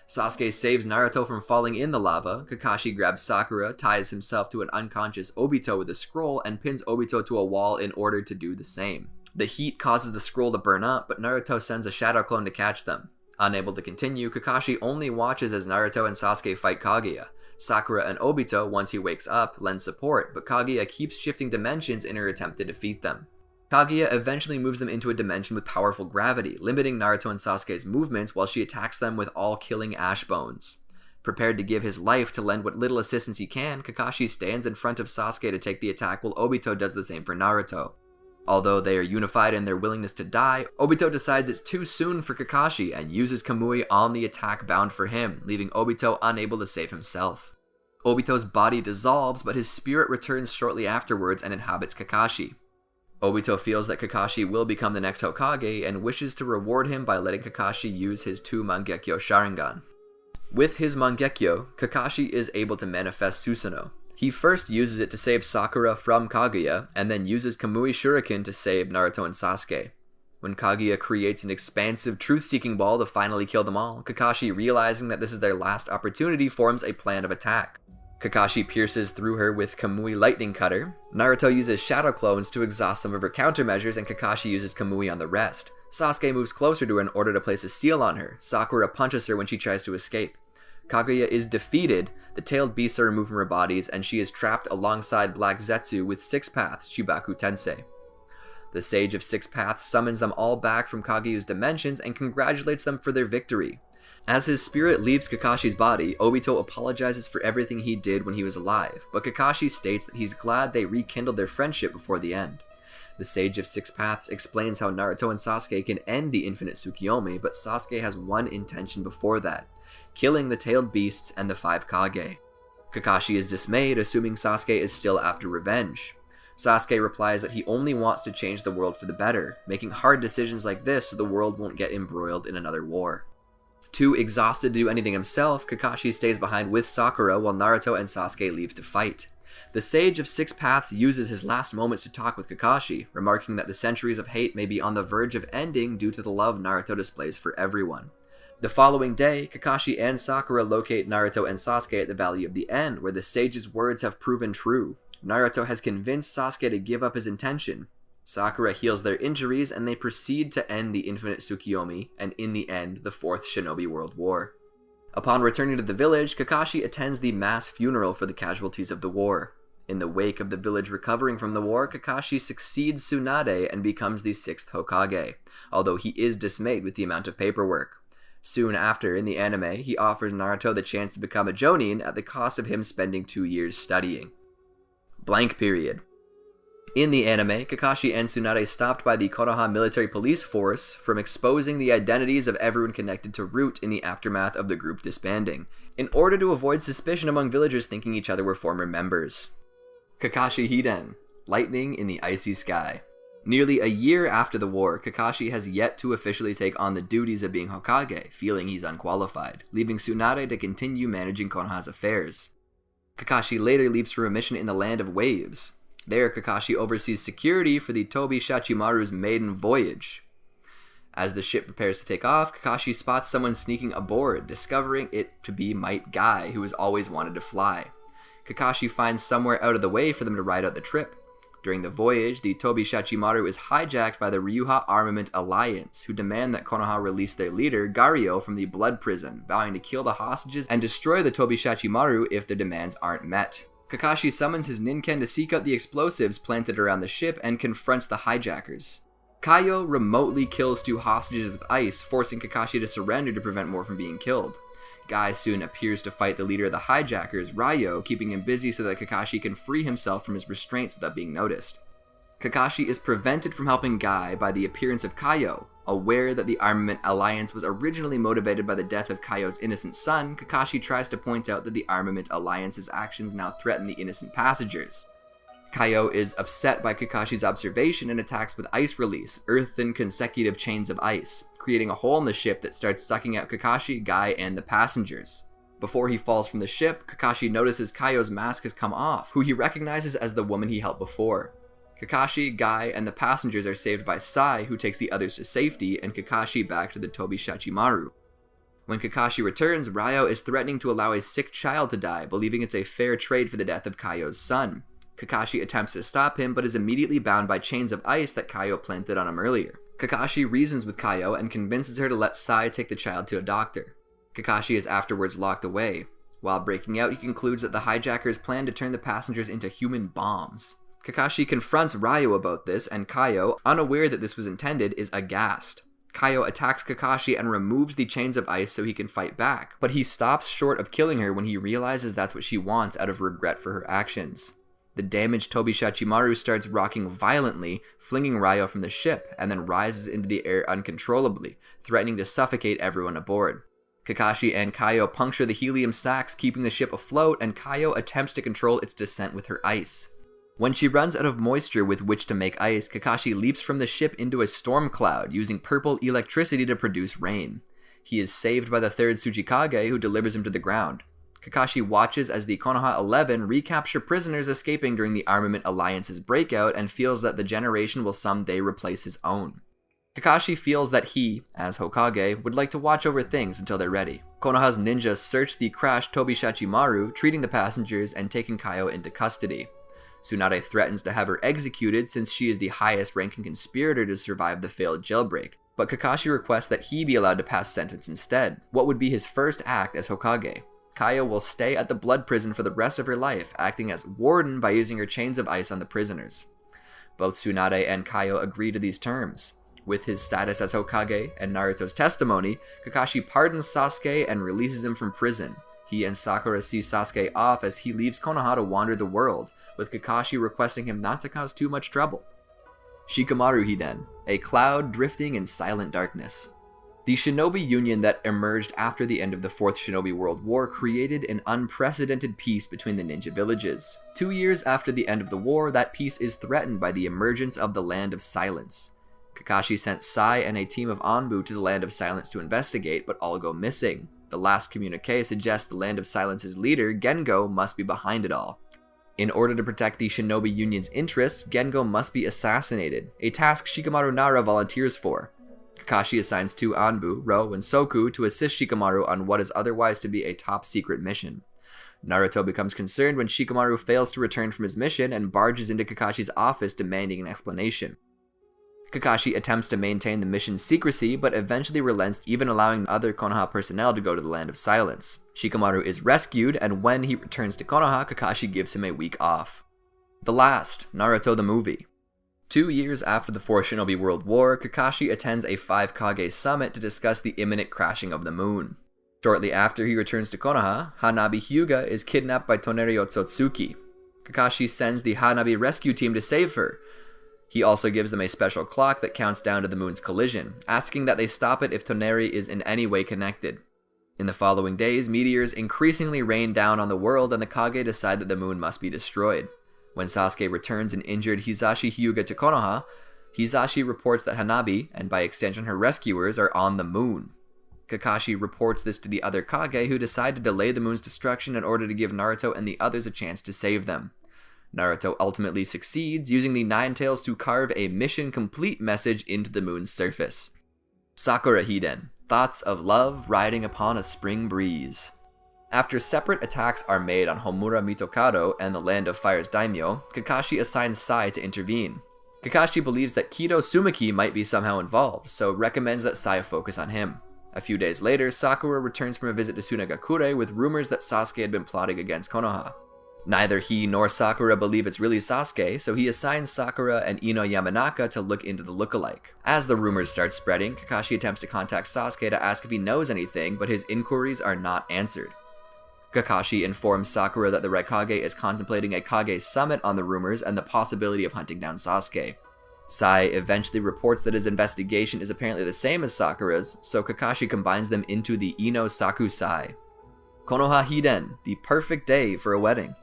Sasuke saves Naruto from falling in the lava. Kakashi grabs Sakura, ties himself to an unconscious Obito with a scroll, and pins Obito to a wall in order to do the same. The heat causes the scroll to burn up, but Naruto sends a shadow clone to catch them. Unable to continue, Kakashi only watches as Naruto and Sasuke fight Kaguya. Sakura and Obito, once he wakes up, lend support, but Kaguya keeps shifting dimensions in her attempt to defeat them. Kaguya eventually moves them into a dimension with powerful gravity, limiting Naruto and Sasuke's movements while she attacks them with all-killing ash bones. Prepared to give his life to lend what little assistance he can, Kakashi stands in front of Sasuke to take the attack while Obito does the same for Naruto. Although they are unified in their willingness to die, Obito decides it's too soon for Kakashi and uses Kamui on the attack bound for him, leaving Obito unable to save himself. Obito's body dissolves, but his spirit returns shortly afterwards and inhabits Kakashi. Obito feels that Kakashi will become the next Hokage and wishes to reward him by letting Kakashi use his 2 Mangekyō Sharingan. With his Mangekyō, Kakashi is able to manifest Susanoo. He first uses it to save Sakura from Kaguya, and then uses Kamui Shuriken to save Naruto and Sasuke. When Kaguya creates an expansive truth-seeking ball to finally kill them all, Kakashi, realizing that this is their last opportunity, forms a plan of attack. Kakashi pierces through her with Kamui Lightning Cutter. Naruto uses Shadow Clones to exhaust some of her countermeasures, and Kakashi uses Kamui on the rest. Sasuke moves closer to her in order to place a steal on her. Sakura punches her when she tries to escape. Kaguya is defeated, the tailed beasts are removed from her bodies, and she is trapped alongside Black Zetsu with 6 Paths Chibaku Tensei. The Sage of 6 Paths summons them all back from Kaguya's dimensions and congratulates them for their victory. As his spirit leaves Kakashi's body, Obito apologizes for everything he did when he was alive, but Kakashi states that he's glad they rekindled their friendship before the end. The Sage of 6 Paths explains how Naruto and Sasuke can end the Infinite Tsukiyomi, but Sasuke has one intention before that: killing the tailed beasts and the 5 Kage. Kakashi is dismayed, assuming Sasuke is still after revenge. Sasuke replies that he only wants to change the world for the better, making hard decisions like this so the world won't get embroiled in another war. Too exhausted to do anything himself, Kakashi stays behind with Sakura while Naruto and Sasuke leave to fight. The Sage of 6 Paths uses his last moments to talk with Kakashi, remarking that the centuries of hate may be on the verge of ending due to the love Naruto displays for everyone. The following day, Kakashi and Sakura locate Naruto and Sasuke at the Valley of the End, where the Sage's words have proven true. Naruto has convinced Sasuke to give up his intention. Sakura heals their injuries, and they proceed to end the Infinite Tsukiyomi, and in the end, the Fourth Shinobi World War. Upon returning to the village, Kakashi attends the mass funeral for the casualties of the war. In the wake of the village recovering from the war, Kakashi succeeds Tsunade and becomes the 6th Hokage, although he is dismayed with the amount of paperwork. Soon after, in the anime, he offers Naruto the chance to become a Jonin at the cost of him spending 2 years studying. Blank period. In the anime, Kakashi and Tsunade stopped by the Konoha military police force from exposing the identities of everyone connected to Root in the aftermath of the group disbanding, in order to avoid suspicion among villagers thinking each other were former members. Kakashi Hiden, Lightning in the Icy Sky. Nearly a year after the war, Kakashi has yet to officially take on the duties of being Hokage, feeling he's unqualified, leaving Tsunade to continue managing Konoha's affairs. Kakashi later leaves for a mission in the Land of Waves. There, Kakashi oversees security for the Tobi Shachimaru's maiden voyage. As the ship prepares to take off, Kakashi spots someone sneaking aboard, discovering it to be Might Guy, who has always wanted to fly. Kakashi finds somewhere out of the way for them to ride out the trip. During the voyage, the Tobi Shachimaru is hijacked by the Ryuha Armament Alliance, who demand that Konoha release their leader, Gario, from the Blood Prison, vowing to kill the hostages and destroy the Tobi Shachimaru if their demands aren't met. Kakashi summons his Ninken to seek out the explosives planted around the ship and confronts the hijackers. Kaio remotely kills 2 hostages with ice, forcing Kakashi to surrender to prevent more from being killed. Guy soon appears to fight the leader of the hijackers, Ryo, keeping him busy so that Kakashi can free himself from his restraints without being noticed. Kakashi is prevented from helping Guy by the appearance of Kaio. Aware that the Armament Alliance was originally motivated by the death of Kaio's innocent son, Kakashi tries to point out that the Armament Alliance's actions now threaten the innocent passengers. Kaio is upset by Kakashi's observation and attacks with ice release, earthen consecutive chains of ice, creating a hole in the ship that starts sucking out Kakashi, Guy, and the passengers. Before he falls from the ship, Kakashi notices Kaio's mask has come off, who he recognizes as the woman he helped before. Kakashi, Guy, and the passengers are saved by Sai, who takes the others to safety, and Kakashi back to the Tobi Shachimaru. When Kakashi returns, Ryo is threatening to allow a sick child to die, believing it's a fair trade for the death of Kaio's son. Kakashi attempts to stop him, but is immediately bound by chains of ice that Kaio planted on him earlier. Kakashi reasons with Kaio and convinces her to let Sai take the child to a doctor. Kakashi is afterwards locked away. While breaking out, he concludes that the hijackers plan to turn the passengers into human bombs. Kakashi confronts Ryo about this, and Kaio, unaware that this was intended, is aghast. Kaio attacks Kakashi and removes the chains of ice so he can fight back, but he stops short of killing her when he realizes that's what she wants out of regret for her actions. The damaged Tobi Shachimaru starts rocking violently, flinging Ryo from the ship, and then rises into the air uncontrollably, threatening to suffocate everyone aboard. Kakashi and Kaio puncture the helium sacs, keeping the ship afloat, and Kaio attempts to control its descent with her ice. When she runs out of moisture with which to make ice, Kakashi leaps from the ship into a storm cloud, using purple electricity to produce rain. He is saved by the third Tsuchikage, who delivers him to the ground. Kakashi watches as the Konoha 11 recapture prisoners escaping during the Armament Alliance's breakout and feels that the generation will someday replace his own. Kakashi feels that he, as Hokage, would like to watch over things until they're ready. Konoha's ninjas search the crashed Tobi Shachimaru, treating the passengers and taking Kaio into custody. Tsunade threatens to have her executed since she is the highest ranking conspirator to survive the failed jailbreak, but Kakashi requests that he be allowed to pass sentence instead, what would be his first act as Hokage. Kaio will stay at the blood prison for the rest of her life, acting as warden by using her chains of ice on the prisoners. Both Tsunade and Kaio agree to these terms. With his status as Hokage and Naruto's testimony, Kakashi pardons Sasuke and releases him from prison. He and Sakura see Sasuke off as he leaves Konoha to wander the world, with Kakashi requesting him not to cause too much trouble. Shikamaru Hiden, a cloud drifting in silent darkness. The shinobi union that emerged after the end of the Fourth Shinobi World War created an unprecedented peace between the ninja villages. 2 years after the end of the war, that peace is threatened by the emergence of the Land of Silence. Kakashi sent Sai and a team of Anbu to the Land of Silence to investigate, but all go missing. The last communique suggests the Land of Silence's leader, Gengo, must be behind it all. In order to protect the Shinobi Union's interests, Gengo must be assassinated, a task Shikamaru Nara volunteers for. Kakashi assigns 2 Anbu, Ro and Soku, to assist Shikamaru on what is otherwise to be a top-secret mission. Naruto becomes concerned when Shikamaru fails to return from his mission and barges into Kakashi's office demanding an explanation. Kakashi attempts to maintain the mission's secrecy, but eventually relents, even allowing other Konoha personnel to go to the Land of Silence. Shikamaru is rescued, and when he returns to Konoha, Kakashi gives him a week off. The last, Naruto the movie. 2 years after the Fourth Shinobi World War, Kakashi attends a 5 Kage summit to discuss the imminent crashing of the moon. Shortly after he returns to Konoha, Hanabi Hyuga is kidnapped by Toneri Ōtsutsuki. Kakashi sends the Hanabi rescue team to save her. He also gives them a special clock that counts down to the moon's collision, asking that they stop it if Toneri is in any way connected. In the following days, meteors increasingly rain down on the world and the Kage decide that the moon must be destroyed. When Sasuke returns an injured Hisashi Hyuga to Konoha, Hisashi reports that Hanabi, and by extension her rescuers, are on the moon. Kakashi reports this to the other Kage, who decide to delay the moon's destruction in order to give Naruto and the others a chance to save them. Naruto ultimately succeeds, using the Nine Tails to carve a mission-complete message into the moon's surface. Sakura Hiden, thoughts of love riding upon a spring breeze. After separate attacks are made on Homura Mitokado and the Land of Fire's daimyo, Kakashi assigns Sai to intervene. Kakashi believes that Kido Sumiki might be somehow involved, so recommends that Sai focus on him. A few days later, Sakura returns from a visit to Sunagakure with rumors that Sasuke had been plotting against Konoha. Neither he nor Sakura believe it's really Sasuke, so he assigns Sakura and Ino Yamanaka to look into the lookalike. As the rumors start spreading, Kakashi attempts to contact Sasuke to ask if he knows anything, but his inquiries are not answered. Kakashi informs Sakura that the Raikage is contemplating a Kage summit on the rumors and the possibility of hunting down Sasuke. Sai eventually reports that his investigation is apparently the same as Sakura's, so Kakashi combines them into the Ino Saku Sai. Konoha Hiden, the perfect day for a wedding.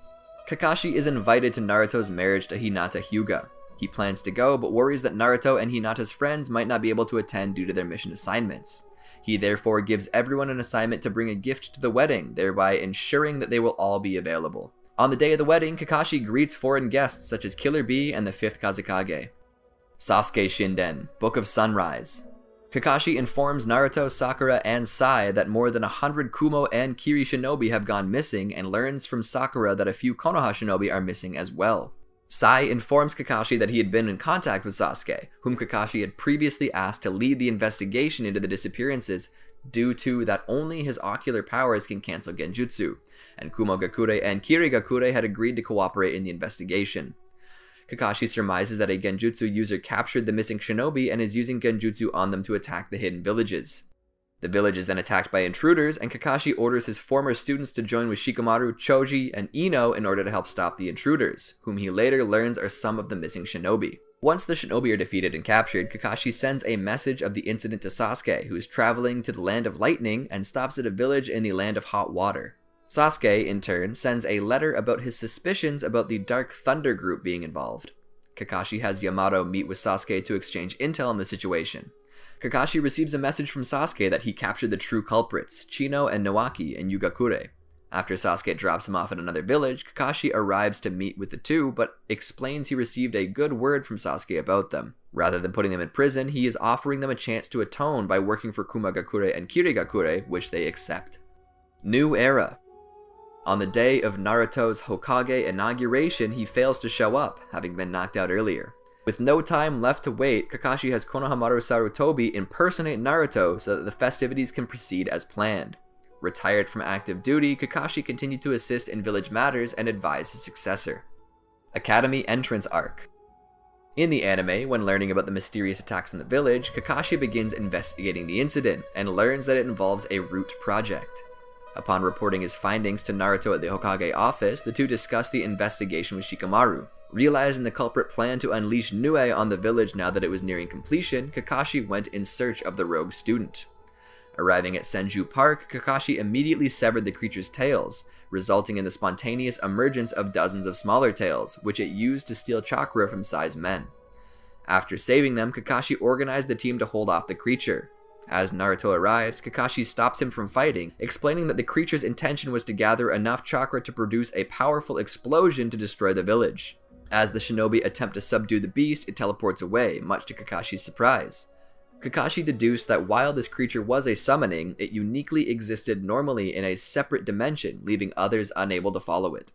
Kakashi is invited to Naruto's marriage to Hinata Hyuga. He plans to go, but worries that Naruto and Hinata's friends might not be able to attend due to their mission assignments. He therefore gives everyone an assignment to bring a gift to the wedding, thereby ensuring that they will all be available. On the day of the wedding, Kakashi greets foreign guests such as Killer Bee and the 5th Kazekage. Sasuke Shinden, Book of Sunrise. Kakashi informs Naruto, Sakura, and Sai that more than 100 Kumo and Kiri shinobi have gone missing, and learns from Sakura that a few Konoha shinobi are missing as well. Sai informs Kakashi that he had been in contact with Sasuke, whom Kakashi had previously asked to lead the investigation into the disappearances due to that only his ocular powers can cancel genjutsu, and Kumogakure and Kirigakure had agreed to cooperate in the investigation. Kakashi surmises that a genjutsu user captured the missing shinobi and is using genjutsu on them to attack the hidden villages. The village is then attacked by intruders, and Kakashi orders his former students to join with Shikamaru, Choji, and Ino in order to help stop the intruders, whom he later learns are some of the missing shinobi. Once the shinobi are defeated and captured, Kakashi sends a message of the incident to Sasuke, who is traveling to the Land of Lightning and stops at a village in the Land of Hot Water. Sasuke, in turn, sends a letter about his suspicions about the Dark Thunder group being involved. Kakashi has Yamato meet with Sasuke to exchange intel on the situation. Kakashi receives a message from Sasuke that he captured the true culprits, Chino and Noaki in Yugakure. After Sasuke drops him off at another village, Kakashi arrives to meet with the two, but explains he received a good word from Sasuke about them. Rather than putting them in prison, he is offering them a chance to atone by working for Kumogakure and Kirigakure, which they accept. New Era. On the day of Naruto's Hokage inauguration, he fails to show up, having been knocked out earlier. With no time left to wait, Kakashi has Konohamaru Sarutobi impersonate Naruto so that the festivities can proceed as planned. Retired from active duty, Kakashi continued to assist in village matters and advise his successor. Academy Entrance Arc. In the anime, when learning about the mysterious attacks in the village, Kakashi begins investigating the incident and learns that it involves a root project. Upon reporting his findings to Naruto at the Hokage office, the two discuss the investigation with Shikamaru. Realizing the culprit planned to unleash Nue on the village now that it was nearing completion, Kakashi went in search of the rogue student. Arriving at Senju Park, Kakashi immediately severed the creature's tails, resulting in the spontaneous emergence of dozens of smaller tails, which it used to steal chakra from Sai's men. After saving them, Kakashi organized the team to hold off the creature. As Naruto arrives, Kakashi stops him from fighting, explaining that the creature's intention was to gather enough chakra to produce a powerful explosion to destroy the village. As the shinobi attempt to subdue the beast, it teleports away, much to Kakashi's surprise. Kakashi deduced that while this creature was a summoning, it uniquely existed normally in a separate dimension, leaving others unable to follow it.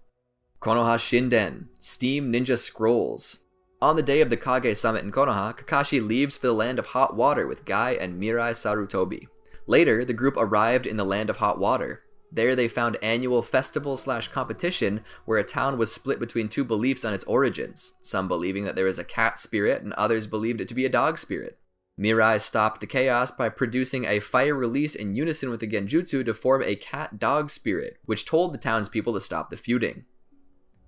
Konoha Shinden, Steam Ninja Scrolls. On the day of the Kage summit in Konoha, Kakashi leaves for the Land of Hot Water with Guy and Mirai Sarutobi. Later, the group arrived in the Land of Hot Water. There they found annual festival/competition where a town was split between two beliefs on its origins, some believing that there is a cat spirit and others believed it to be a dog spirit. Mirai stopped the chaos by producing a fire release in unison with the genjutsu to form a cat-dog spirit, which told the townspeople to stop the feuding.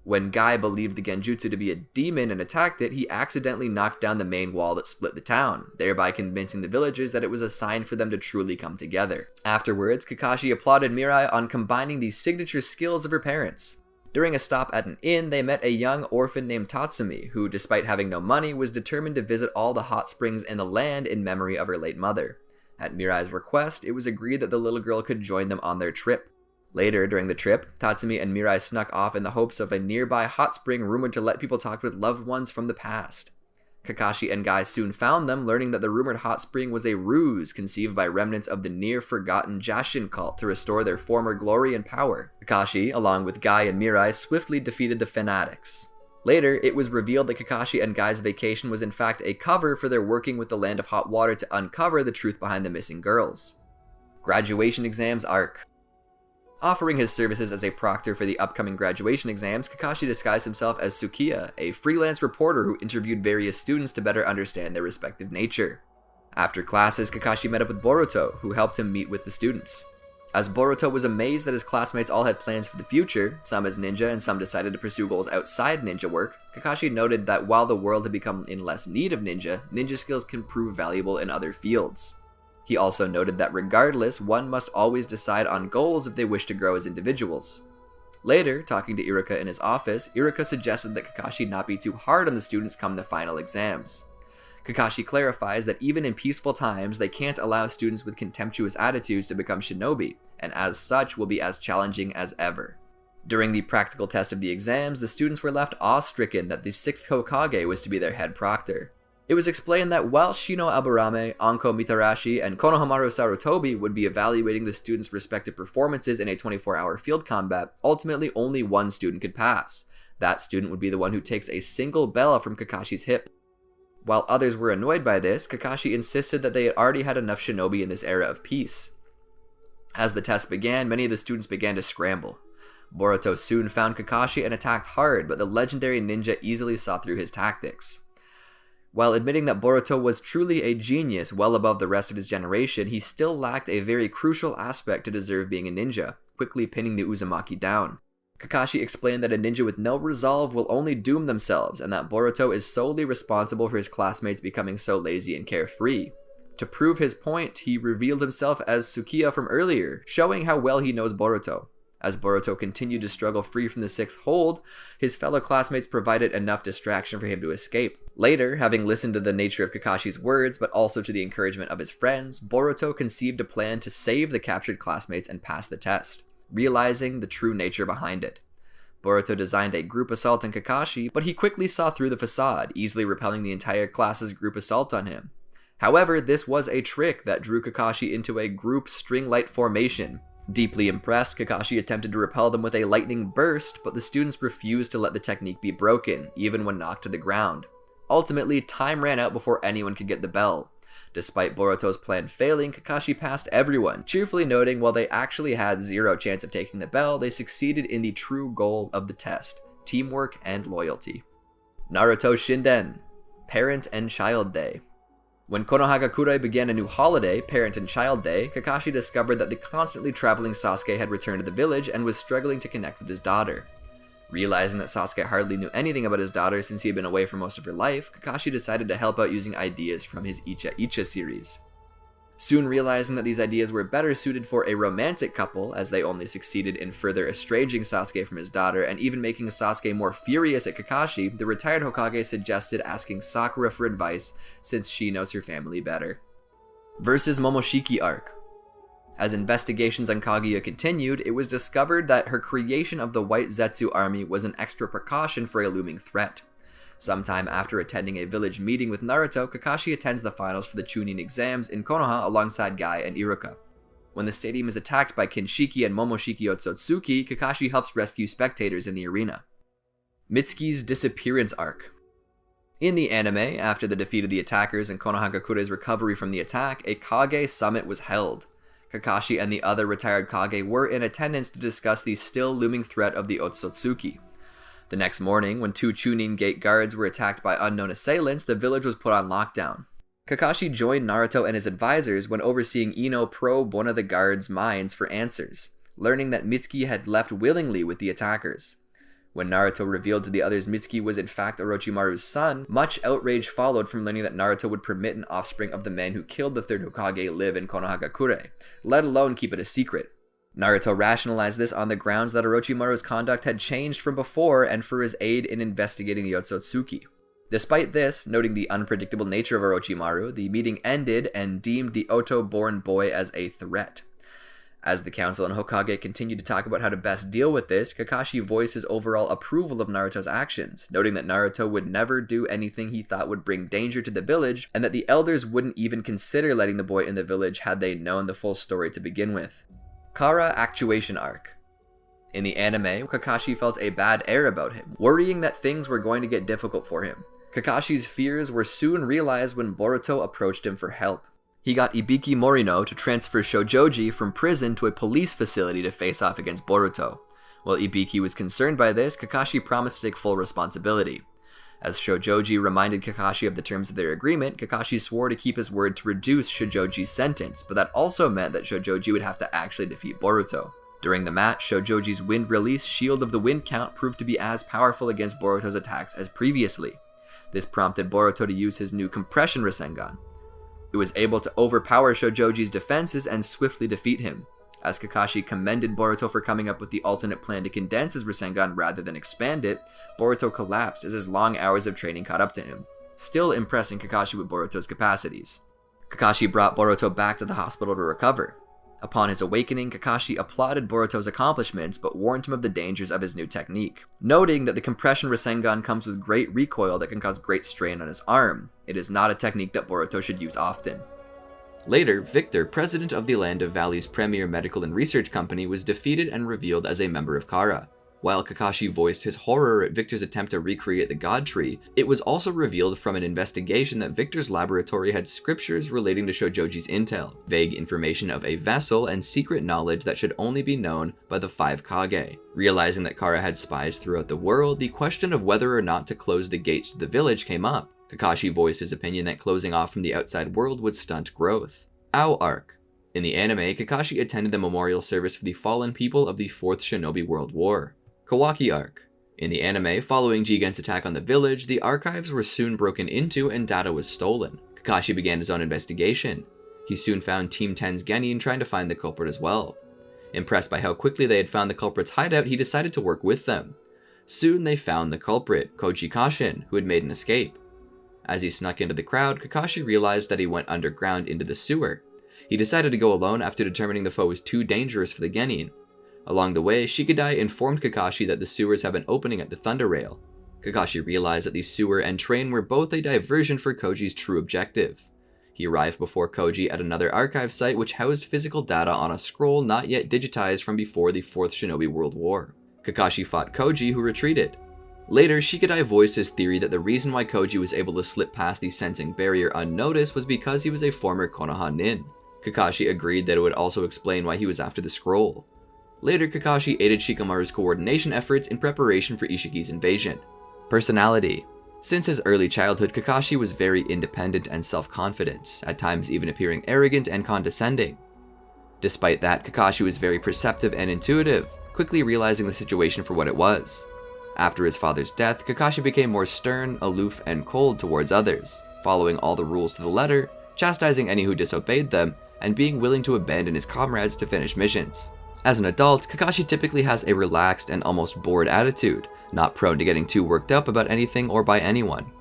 When Guy believed the genjutsu to be a demon and attacked it, he accidentally knocked down the main wall that split the town, thereby convincing the villagers that it was a sign for them to truly come together. Afterwards, Kakashi applauded Mirai on combining the signature skills of her parents. During a stop at an inn, they met a young orphan named Tatsumi, who, despite having no money, was determined to visit all the hot springs in the land in memory of her late mother. At Mirai's request, it was agreed that the little girl could join them on their trip. Later, during the trip, Tatsumi and Mirai snuck off in the hopes of a nearby hot spring rumored to let people talk with loved ones from the past. Kakashi and Guy soon found them, learning that the rumored hot spring was a ruse conceived by remnants of the near-forgotten Jashin cult to restore their former glory and power. Kakashi, along with Guy and Mirai, swiftly defeated the fanatics. Later, it was revealed that Kakashi and Guy's vacation was in fact a cover for their working with the Land of Hot Water to uncover the truth behind the missing girls. Graduation Exams Arc. Offering his services as a proctor for the upcoming graduation exams, Kakashi disguised himself as Sukiya, a freelance reporter who interviewed various students to better understand their respective nature. After classes, Kakashi met up with Boruto, who helped him meet with the students. As Boruto was amazed that his classmates all had plans for the future, some as ninja and some decided to pursue goals outside ninja work, Kakashi noted that while the world had become in less need of ninja skills can prove valuable in other fields. He also noted that regardless, one must always decide on goals if they wish to grow as individuals. Later, talking to Iruka in his office, Iruka suggested that Kakashi not be too hard on the students come the final exams. Kakashi clarifies that even in peaceful times, they can't allow students with contemptuous attitudes to become shinobi, and as such will be as challenging as ever. During the practical test of the exams, the students were left awe-stricken that the 6th Hokage was to be their head proctor. It was explained that while Shino Aburame, Anko Mitarashi, and Konohamaru Sarutobi would be evaluating the students' respective performances in a 24-hour field combat, ultimately only one student could pass. That student would be the one who takes a single bell from Kakashi's hip. While others were annoyed by this, Kakashi insisted that they had already had enough shinobi in this era of peace. As the test began, many of the students began to scramble. Boruto soon found Kakashi and attacked hard, but the legendary ninja easily saw through his tactics. While admitting that Boruto was truly a genius well above the rest of his generation, he still lacked a very crucial aspect to deserve being a ninja, quickly pinning the Uzumaki down. Kakashi explained that a ninja with no resolve will only doom themselves, and that Boruto is solely responsible for his classmates becoming so lazy and carefree. To prove his point, he revealed himself as Tsukiya from earlier, showing how well he knows Boruto. As Boruto continued to struggle free from the 6th hold, his fellow classmates provided enough distraction for him to escape. Later, having listened to the nature of Kakashi's words, but also to the encouragement of his friends, Boruto conceived a plan to save the captured classmates and pass the test, realizing the true nature behind it. Boruto designed a group assault on Kakashi, but he quickly saw through the facade, easily repelling the entire class's group assault on him. However, this was a trick that drew Kakashi into a group string-light formation. Deeply impressed, Kakashi attempted to repel them with a lightning burst, but the students refused to let the technique be broken, even when knocked to the ground. Ultimately, time ran out before anyone could get the bell. Despite Boruto's plan failing, Kakashi passed everyone, cheerfully noting while they actually had zero chance of taking the bell, they succeeded in the true goal of the test: teamwork and loyalty. Naruto Shinden, Parent and Child Day. When Konohagakure began a new holiday, Parent and Child Day, Kakashi discovered that the constantly traveling Sasuke had returned to the village and was struggling to connect with his daughter. Realizing that Sasuke hardly knew anything about his daughter since he had been away for most of her life, Kakashi decided to help out using ideas from his Icha series. Soon realizing that these ideas were better suited for a romantic couple, as they only succeeded in further estranging Sasuke from his daughter and even making Sasuke more furious at Kakashi, the retired Hokage suggested asking Sakura for advice since she knows her family better. Versus Momoshiki Arc. As investigations on Kaguya continued, it was discovered that her creation of the White Zetsu army was an extra precaution for a looming threat. Sometime after attending a village meeting with Naruto, Kakashi attends the finals for the Chūnin Exams in Konoha alongside Guy and Iruka. When the stadium is attacked by Kinshiki and Momoshiki Ōtsutsuki, Kakashi helps rescue spectators in the arena. Mitsuki's Disappearance Arc. In the anime, after the defeat of the attackers and Konohagakure's recovery from the attack, a Kage summit was held. Kakashi and the other retired Kage were in attendance to discuss the still looming threat of the Ōtsutsuki. The next morning, when 2 Chūnin Gate guards were attacked by unknown assailants, the village was put on lockdown. Kakashi joined Naruto and his advisors when overseeing Ino probe one of the guards' minds for answers, learning that Mitsuki had left willingly with the attackers. When Naruto revealed to the others Mitsuki was in fact Orochimaru's son, much outrage followed from learning that Naruto would permit an offspring of the man who killed the 3rd Hokage live in Konohagakure, let alone keep it a secret. Naruto rationalized this on the grounds that Orochimaru's conduct had changed from before and for his aid in investigating the Ōtsutsuki. Despite this, noting the unpredictable nature of Orochimaru, the meeting ended and deemed the Oto-born boy as a threat. As the council and Hokage continued to talk about how to best deal with this, Kakashi voiced his overall approval of Naruto's actions, noting that Naruto would never do anything he thought would bring danger to the village, and that the elders wouldn't even consider letting the boy in the village had they known the full story to begin with. Kara Actuation Arc. In the anime, Kakashi felt a bad air about him, worrying that things were going to get difficult for him. Kakashi's fears were soon realized when Boruto approached him for help. He got Ibiki Morino to transfer Shojoji from prison to a police facility to face off against Boruto. While Ibiki was concerned by this, Kakashi promised to take full responsibility. As Shojoji reminded Kakashi of the terms of their agreement, Kakashi swore to keep his word to reduce Shojoji's sentence, but that also meant that Shojoji would have to actually defeat Boruto. During the match, Shojoji's wind release Shield of the Wind count proved to be as powerful against Boruto's attacks as previously. This prompted Boruto to use his new Compression Rasengan. It was able to overpower Shojoji's defenses and swiftly defeat him. As Kakashi commended Boruto for coming up with the alternate plan to condense his Rasengan rather than expand it, Boruto collapsed as his long hours of training caught up to him. still impressing Kakashi with Boruto's capacities. Kakashi brought Boruto back to the hospital to recover. Upon his awakening, Kakashi applauded Boruto's accomplishments but warned him of the dangers of his new technique, noting that the compression Rasengan comes with great recoil that can cause great strain on his arm. It is not a technique that Boruto should use often. Later, Victor, president of the Land of Valley's premier medical and research company, was defeated and revealed as a member of Kara. While Kakashi voiced his horror at Victor's attempt to recreate the God Tree, it was also revealed from an investigation that Victor's laboratory had scriptures relating to Shoujoji's intel, vague information of a vessel, and secret knowledge that should only be known by the 5 Kage. Realizing that Kara had spies throughout the world, the question of whether or not to close the gates to the village came up. Kakashi voiced his opinion that closing off from the outside world would stunt growth. Ao Arc. In the anime, Kakashi attended the memorial service for the fallen people of the Fourth Shinobi World War. Kawaki Arc. In the anime, following Jigen's attack on the village, the archives were soon broken into and data was stolen. Kakashi began his own investigation. He soon found Team 10's Genin trying to find the culprit as well. Impressed by how quickly they had found the culprit's hideout, he decided to work with them. Soon they found the culprit, Koji Kashin, who had made an escape. As he snuck into the crowd, Kakashi realized that he went underground into the sewer. He decided to go alone after determining the foe was too dangerous for the Genin. Along the way, Shikadai informed Kakashi that the sewers have an opening at the Thunder Rail. Kakashi realized that the sewer and train were both a diversion for Koji's true objective. He arrived before Koji at another archive site which housed physical data on a scroll not yet digitized from before the Fourth Shinobi World War. Kakashi fought Koji, who retreated. Later, Shikadai voiced his theory that the reason why Koji was able to slip past the sensing barrier unnoticed was because he was a former Konoha nin. Kakashi agreed that it would also explain why he was after the scroll. Later, Kakashi aided Shikamaru's coordination efforts in preparation for Ishiki's invasion. Personality. Since his early childhood, Kakashi was very independent and self-confident, at times even appearing arrogant and condescending. Despite that, Kakashi was very perceptive and intuitive, quickly realizing the situation for what it was. After his father's death, Kakashi became more stern, aloof, and cold towards others, following all the rules to the letter, chastising any who disobeyed them, and being willing to abandon his comrades to finish missions. As an adult, Kakashi typically has a relaxed and almost bored attitude, not prone to getting too worked up about anything or by anyone.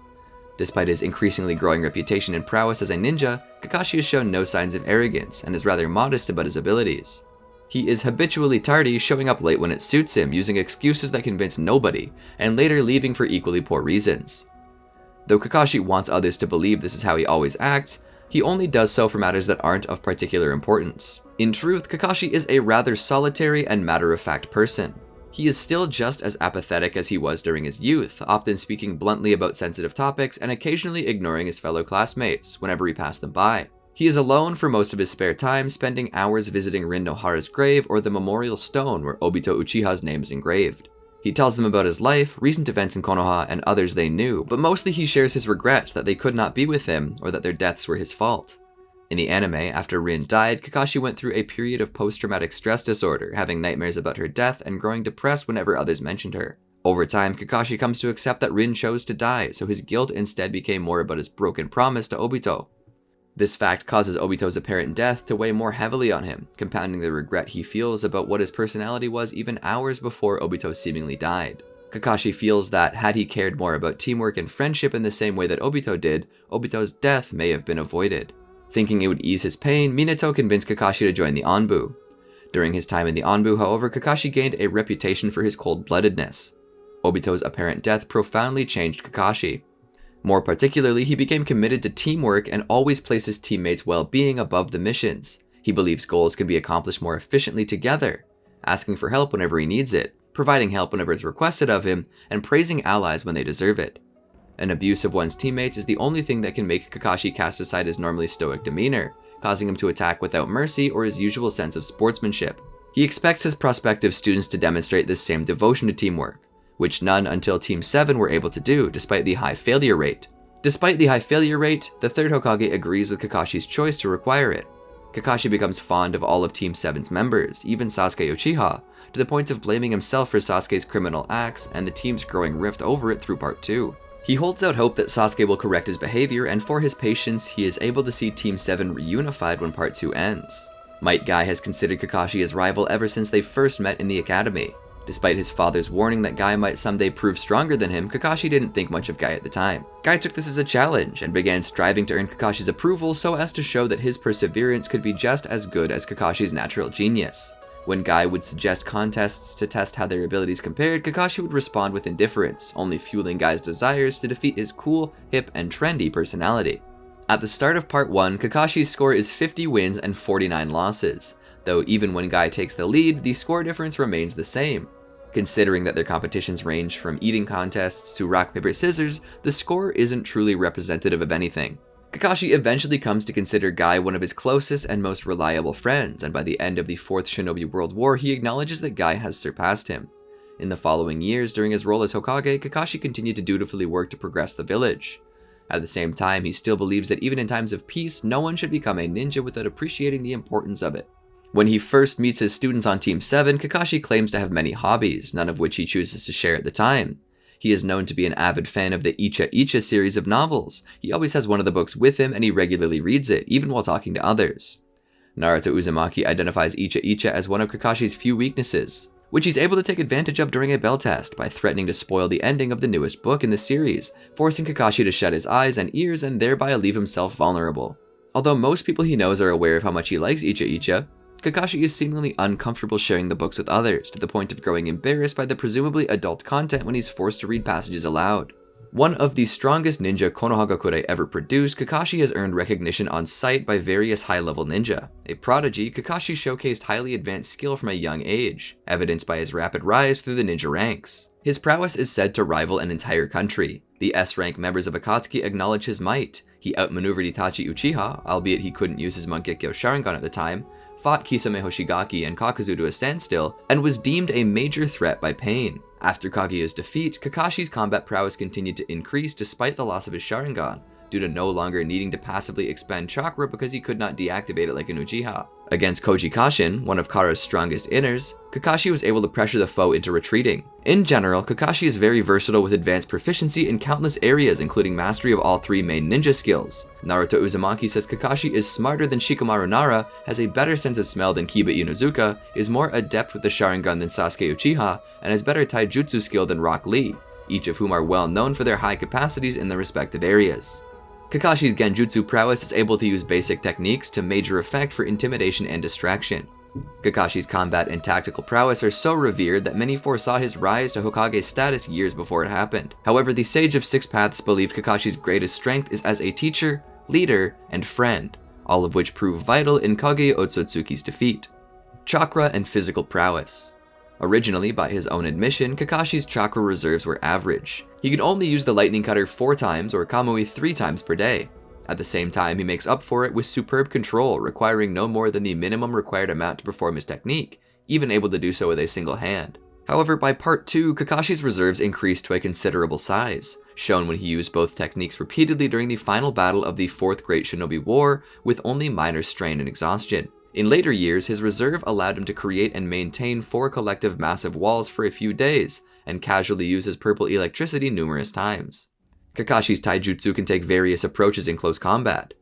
Despite his increasingly growing reputation and prowess as a ninja, Kakashi has shown no signs of arrogance and is rather modest about his abilities. He is habitually tardy, showing up late when it suits him, using excuses that convince nobody, and later leaving for equally poor reasons. Though Kakashi wants others to believe this is how he always acts, he only does so for matters that aren't of particular importance. In truth, Kakashi is a rather solitary and matter-of-fact person. He is still just as apathetic as he was during his youth, often speaking bluntly about sensitive topics and occasionally ignoring his fellow classmates whenever he passed them by. He is alone for most of his spare time, spending hours visiting Rin Nohara's grave or the memorial stone where Obito Uchiha's name is engraved. He tells them about his life, recent events in Konoha, and others they knew, but mostly he shares his regrets that they could not be with him or that their deaths were his fault. In the anime, after Rin died, Kakashi went through a period of post-traumatic stress disorder, having nightmares about her death and growing depressed whenever others mentioned her. Over time, Kakashi comes to accept that Rin chose to die, so his guilt instead became more about his broken promise to Obito. This fact causes Obito's apparent death to weigh more heavily on him, compounding the regret he feels about what his personality was even hours before Obito seemingly died. Kakashi feels that, had he cared more about teamwork and friendship in the same way that Obito did, Obito's death may have been avoided. Thinking it would ease his pain, Minato convinced Kakashi to join the Anbu. During his time in the Anbu, however, Kakashi gained a reputation for his cold-bloodedness. Obito's apparent death profoundly changed Kakashi. More particularly, he became committed to teamwork and always places teammates' well-being above the missions. He believes goals can be accomplished more efficiently together, asking for help whenever he needs it, providing help whenever it's requested of him, and praising allies when they deserve it. An abuse of one's teammates is the only thing that can make Kakashi cast aside his normally stoic demeanor, causing him to attack without mercy or his usual sense of sportsmanship. He expects his prospective students to demonstrate this same devotion to teamwork, which none until Team 7 were able to do, despite the high failure rate. Despite the high failure rate, the third Hokage agrees with Kakashi's choice to require it. Kakashi becomes fond of all of Team 7's members, even Sasuke Uchiha, to the point of blaming himself for Sasuke's criminal acts and the team's growing rift over it through Part 2. He holds out hope that Sasuke will correct his behavior, and for his patience, he is able to see Team 7 reunified when Part 2 ends. Might Guy has considered Kakashi his rival ever since they first met in the academy. Despite his father's warning that Guy might someday prove stronger than him, Kakashi didn't think much of Guy at the time. Guy took this as a challenge and began striving to earn Kakashi's approval so as to show that his perseverance could be just as good as Kakashi's natural genius. When Guy would suggest contests to test how their abilities compared, Kakashi would respond with indifference, only fueling Guy's desires to defeat his cool, hip, and trendy personality. At the start of Part 1, Kakashi's score is 50 wins and 49 losses, though even when Guy takes the lead, the score difference remains the same. Considering that their competitions range from eating contests to rock, paper, scissors, the score isn't truly representative of anything. Kakashi eventually comes to consider Guy one of his closest and most reliable friends, and by the end of the Fourth Shinobi World War, he acknowledges that Guy has surpassed him. In the following years, during his role as Hokage, Kakashi continued to dutifully work to progress the village. At the same time, he still believes that even in times of peace, no one should become a ninja without appreciating the importance of it. When he first meets his students on Team 7, Kakashi claims to have many hobbies, none of which he chooses to share at the time. He is known to be an avid fan of the Icha series of novels. He always has one of the books with him and he regularly reads it, even while talking to others. Naruto Uzumaki identifies Icha as one of Kakashi's few weaknesses, which he's able to take advantage of during a bell test by threatening to spoil the ending of the newest book in the series, forcing Kakashi to shut his eyes and ears and thereby leave himself vulnerable. Although most people he knows are aware of how much he likes Icha, Kakashi is seemingly uncomfortable sharing the books with others, to the point of growing embarrassed by the presumably adult content when he's forced to read passages aloud. One of the strongest ninja Konohagakure ever produced, Kakashi has earned recognition on sight by various high-level ninja. A prodigy, Kakashi showcased highly advanced skill from a young age, evidenced by his rapid rise through the ninja ranks. His prowess is said to rival an entire country. The S-rank members of Akatsuki acknowledge his might. He outmaneuvered Itachi Uchiha, albeit he couldn't use his Mangekyō Sharingan at the time, fought Kisame Hoshigaki and Kakuzu to a standstill, and was deemed a major threat by Pain. After Kaguya's defeat, Kakashi's combat prowess continued to increase despite the loss of his Sharingan, due to no longer needing to passively expend chakra because he could not deactivate it like an Uchiha. Against Koji Kashin, one of Kara's strongest inners, Kakashi was able to pressure the foe into retreating. In general, Kakashi is very versatile with advanced proficiency in countless areas, including mastery of all three main ninja skills. Naruto Uzumaki says Kakashi is smarter than Shikamaru Nara, has a better sense of smell than Kiba Inuzuka, is more adept with the Sharingan than Sasuke Uchiha, and has better taijutsu skill than Rock Lee, each of whom are well known for their high capacities in their respective areas. Kakashi's Genjutsu prowess is able to use basic techniques to major effect for intimidation and distraction. Kakashi's combat and tactical prowess are so revered that many foresaw his rise to Hokage status years before it happened. However, the Sage of Six Paths believed Kakashi's greatest strength is as a teacher, leader, and friend, all of which prove vital in Kage Ōtsutsuki's defeat. Chakra and physical prowess. Originally, by his own admission, Kakashi's chakra reserves were average. He could only use the lightning cutter 4 times or Kamui 3 times per day. At the same time, he makes up for it with superb control, requiring no more than the minimum required amount to perform his technique, even able to do so with a single hand. However, by Part 2, Kakashi's reserves increased to a considerable size, shown when he used both techniques repeatedly during the final battle of the Fourth Great Shinobi War, with only minor strain and exhaustion. In later years, his reserve allowed him to create and maintain 4 collective massive walls for a few days, and casually use his purple electricity numerous times. Kakashi's taijutsu can take various approaches in close combat.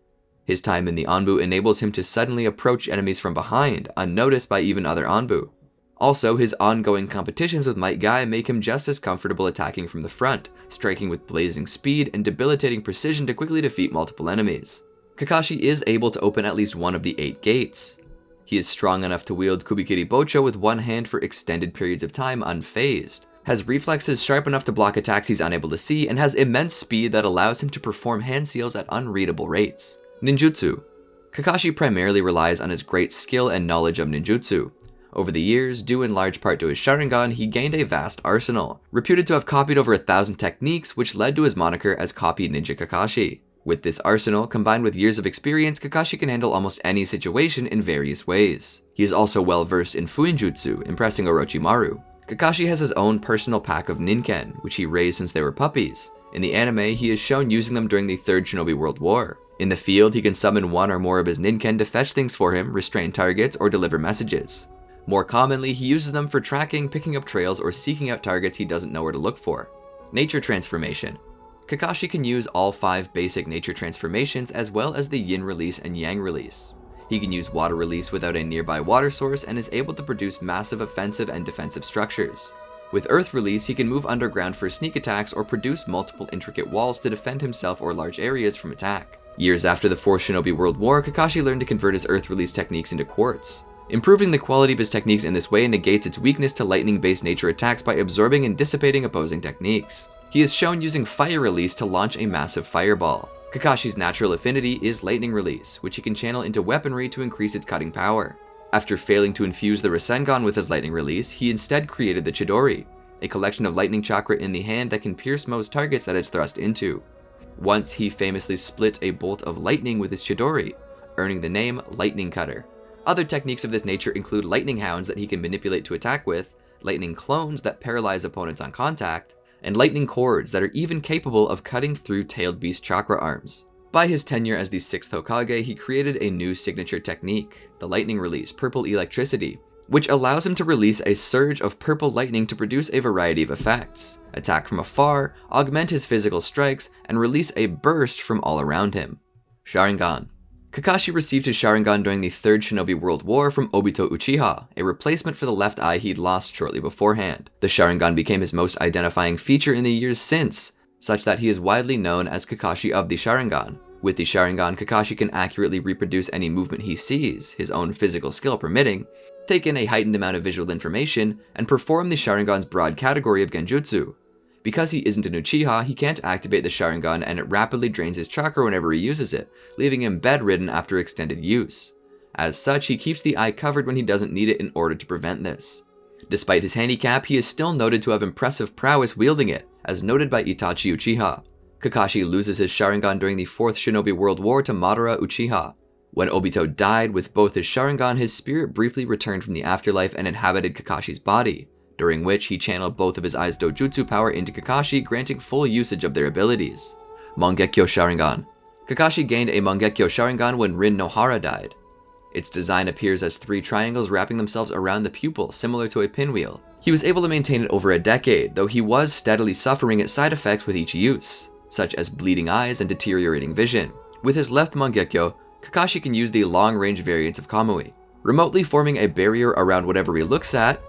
His time in the Anbu enables him to suddenly approach enemies from behind, unnoticed by even other Anbu. Also, his ongoing competitions with Might Guy make him just as comfortable attacking from the front, striking with blazing speed and debilitating precision to quickly defeat multiple enemies. Kakashi is able to open at least one of the 8 gates. He is strong enough to wield Kubikiri Bocho with one hand for extended periods of time unfazed, has reflexes sharp enough to block attacks he's unable to see, and has immense speed that allows him to perform hand seals at unreadable rates. Ninjutsu. Kakashi primarily relies on his great skill and knowledge of ninjutsu. Over the years, due in large part to his Sharingan, he gained a vast arsenal, reputed to have copied over 1,000 techniques, which led to his moniker as Copy Ninja Kakashi. With this arsenal, combined with years of experience, Kakashi can handle almost any situation in various ways. He is also well versed in Fuinjutsu, impressing Orochimaru. Kakashi has his own personal pack of Ninken, which he raised since they were puppies. In the anime, he is shown using them during the Third Shinobi World War. In the field, he can summon one or more of his Ninken to fetch things for him, restrain targets, or deliver messages. More commonly, he uses them for tracking, picking up trails, or seeking out targets he doesn't know where to look for. Nature Transformation. Kakashi can use all 5 basic nature transformations as well as the Yin release and Yang release. He can use water release without a nearby water source and is able to produce massive offensive and defensive structures. With earth release, he can move underground for sneak attacks or produce multiple intricate walls to defend himself or large areas from attack. Years after the Fourth Shinobi World War, Kakashi learned to convert his earth release techniques into quartz. Improving the quality of his techniques in this way negates its weakness to lightning-based nature attacks by absorbing and dissipating opposing techniques. He is shown using fire release to launch a massive fireball. Kakashi's natural affinity is lightning release, which he can channel into weaponry to increase its cutting power. After failing to infuse the Rasengan with his lightning release, he instead created the Chidori, a collection of lightning chakra in the hand that can pierce most targets that it's thrust into. Once he famously split a bolt of lightning with his Chidori, earning the name Lightning Cutter. Other techniques of this nature include lightning hounds that he can manipulate to attack with, lightning clones that paralyze opponents on contact, and lightning cords that are even capable of cutting through tailed beast chakra arms. By his tenure as the 6th Hokage, he created a new signature technique, the lightning release, purple electricity, which allows him to release a surge of purple lightning to produce a variety of effects, attack from afar, augment his physical strikes, and release a burst from all around him. Sharingan. Kakashi received his Sharingan during the Third Shinobi World War from Obito Uchiha, a replacement for the left eye he'd lost shortly beforehand. The Sharingan became his most identifying feature in the years since, such that he is widely known as Kakashi of the Sharingan. With the Sharingan, Kakashi can accurately reproduce any movement he sees, his own physical skill permitting, take in a heightened amount of visual information, and perform the Sharingan's broad category of genjutsu. Because he isn't an Uchiha, he can't activate the Sharingan and it rapidly drains his chakra whenever he uses it, leaving him bedridden after extended use. As such, he keeps the eye covered when he doesn't need it in order to prevent this. Despite his handicap, he is still noted to have impressive prowess wielding it, as noted by Itachi Uchiha. Kakashi loses his Sharingan during the Fourth Shinobi World War to Madara Uchiha. When Obito died with both his Sharingan, his spirit briefly returned from the afterlife and inhabited Kakashi's body, during which he channeled both of his eyes' dojutsu power into Kakashi, granting full usage of their abilities. Mangekyō Sharingan. Kakashi gained a Mangekyō Sharingan when Rin Nohara died. Its design appears as 3 triangles wrapping themselves around the pupil, similar to a pinwheel. He was able to maintain it over a decade, though he was steadily suffering its side effects with each use, such as bleeding eyes and deteriorating vision. With his left Mangekyō, Kakashi can use the long-range variant of Kamui, remotely forming a barrier around whatever he looks at,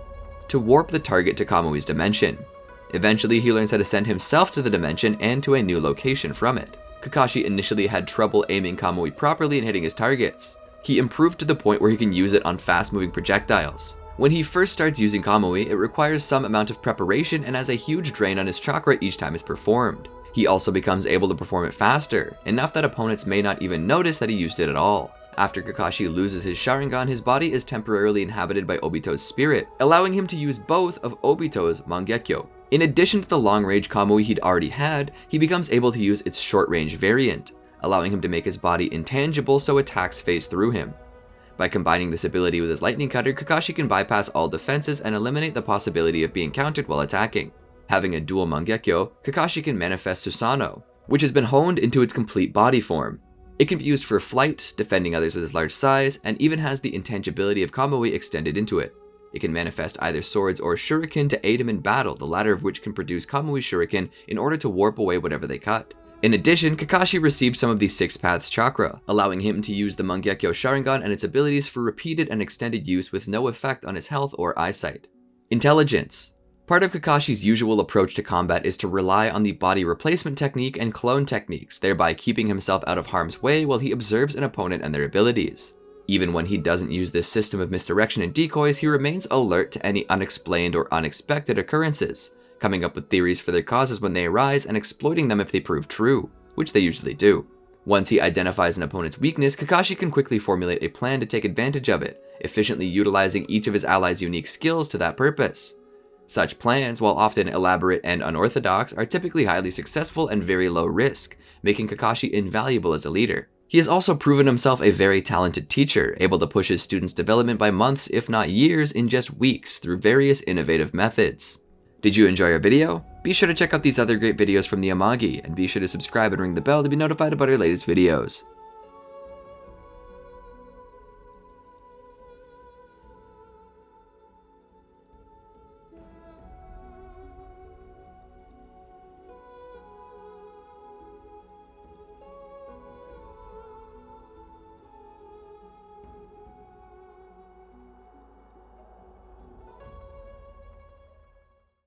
to warp the target to Kamui's dimension. Eventually, he learns how to send himself to the dimension and to a new location from it. Kakashi initially had trouble aiming Kamui properly and hitting his targets. He improved to the point where he can use it on fast-moving projectiles. When he first starts using Kamui, it requires some amount of preparation and has a huge drain on his chakra each time it's performed. He also becomes able to perform it faster, enough that opponents may not even notice that he used it at all. After Kakashi loses his Sharingan, his body is temporarily inhabited by Obito's spirit, allowing him to use both of Obito's Mangekyō. In addition to the long-range Kamui he'd already had, he becomes able to use its short-range variant, allowing him to make his body intangible so attacks phase through him. By combining this ability with his Lightning Cutter, Kakashi can bypass all defenses and eliminate the possibility of being countered while attacking. Having a dual Mangekyō, Kakashi can manifest Susanoo, which has been honed into its complete body form. It can be used for flight, defending others with its large size, and even has the intangibility of Kamui extended into it. It can manifest either swords or shuriken to aid him in battle, the latter of which can produce Kamui shuriken in order to warp away whatever they cut. In addition, Kakashi received some of the 6 Paths chakra, allowing him to use the Mangekyō Sharingan and its abilities for repeated and extended use with no effect on his health or eyesight. Intelligence. Part of Kakashi's usual approach to combat is to rely on the body replacement technique and clone techniques, thereby keeping himself out of harm's way while he observes an opponent and their abilities. Even when he doesn't use this system of misdirection and decoys, he remains alert to any unexplained or unexpected occurrences, coming up with theories for their causes when they arise and exploiting them if they prove true, which they usually do. Once he identifies an opponent's weakness, Kakashi can quickly formulate a plan to take advantage of it, efficiently utilizing each of his allies' unique skills to that purpose. Such plans, while often elaborate and unorthodox, are typically highly successful and very low risk, making Kakashi invaluable as a leader. He has also proven himself a very talented teacher, able to push his students' development by months, if not years, in just weeks through various innovative methods. Did you enjoy our video? Be sure to check out these other great videos from the Amagi, and be sure to subscribe and ring the bell to be notified about our latest videos.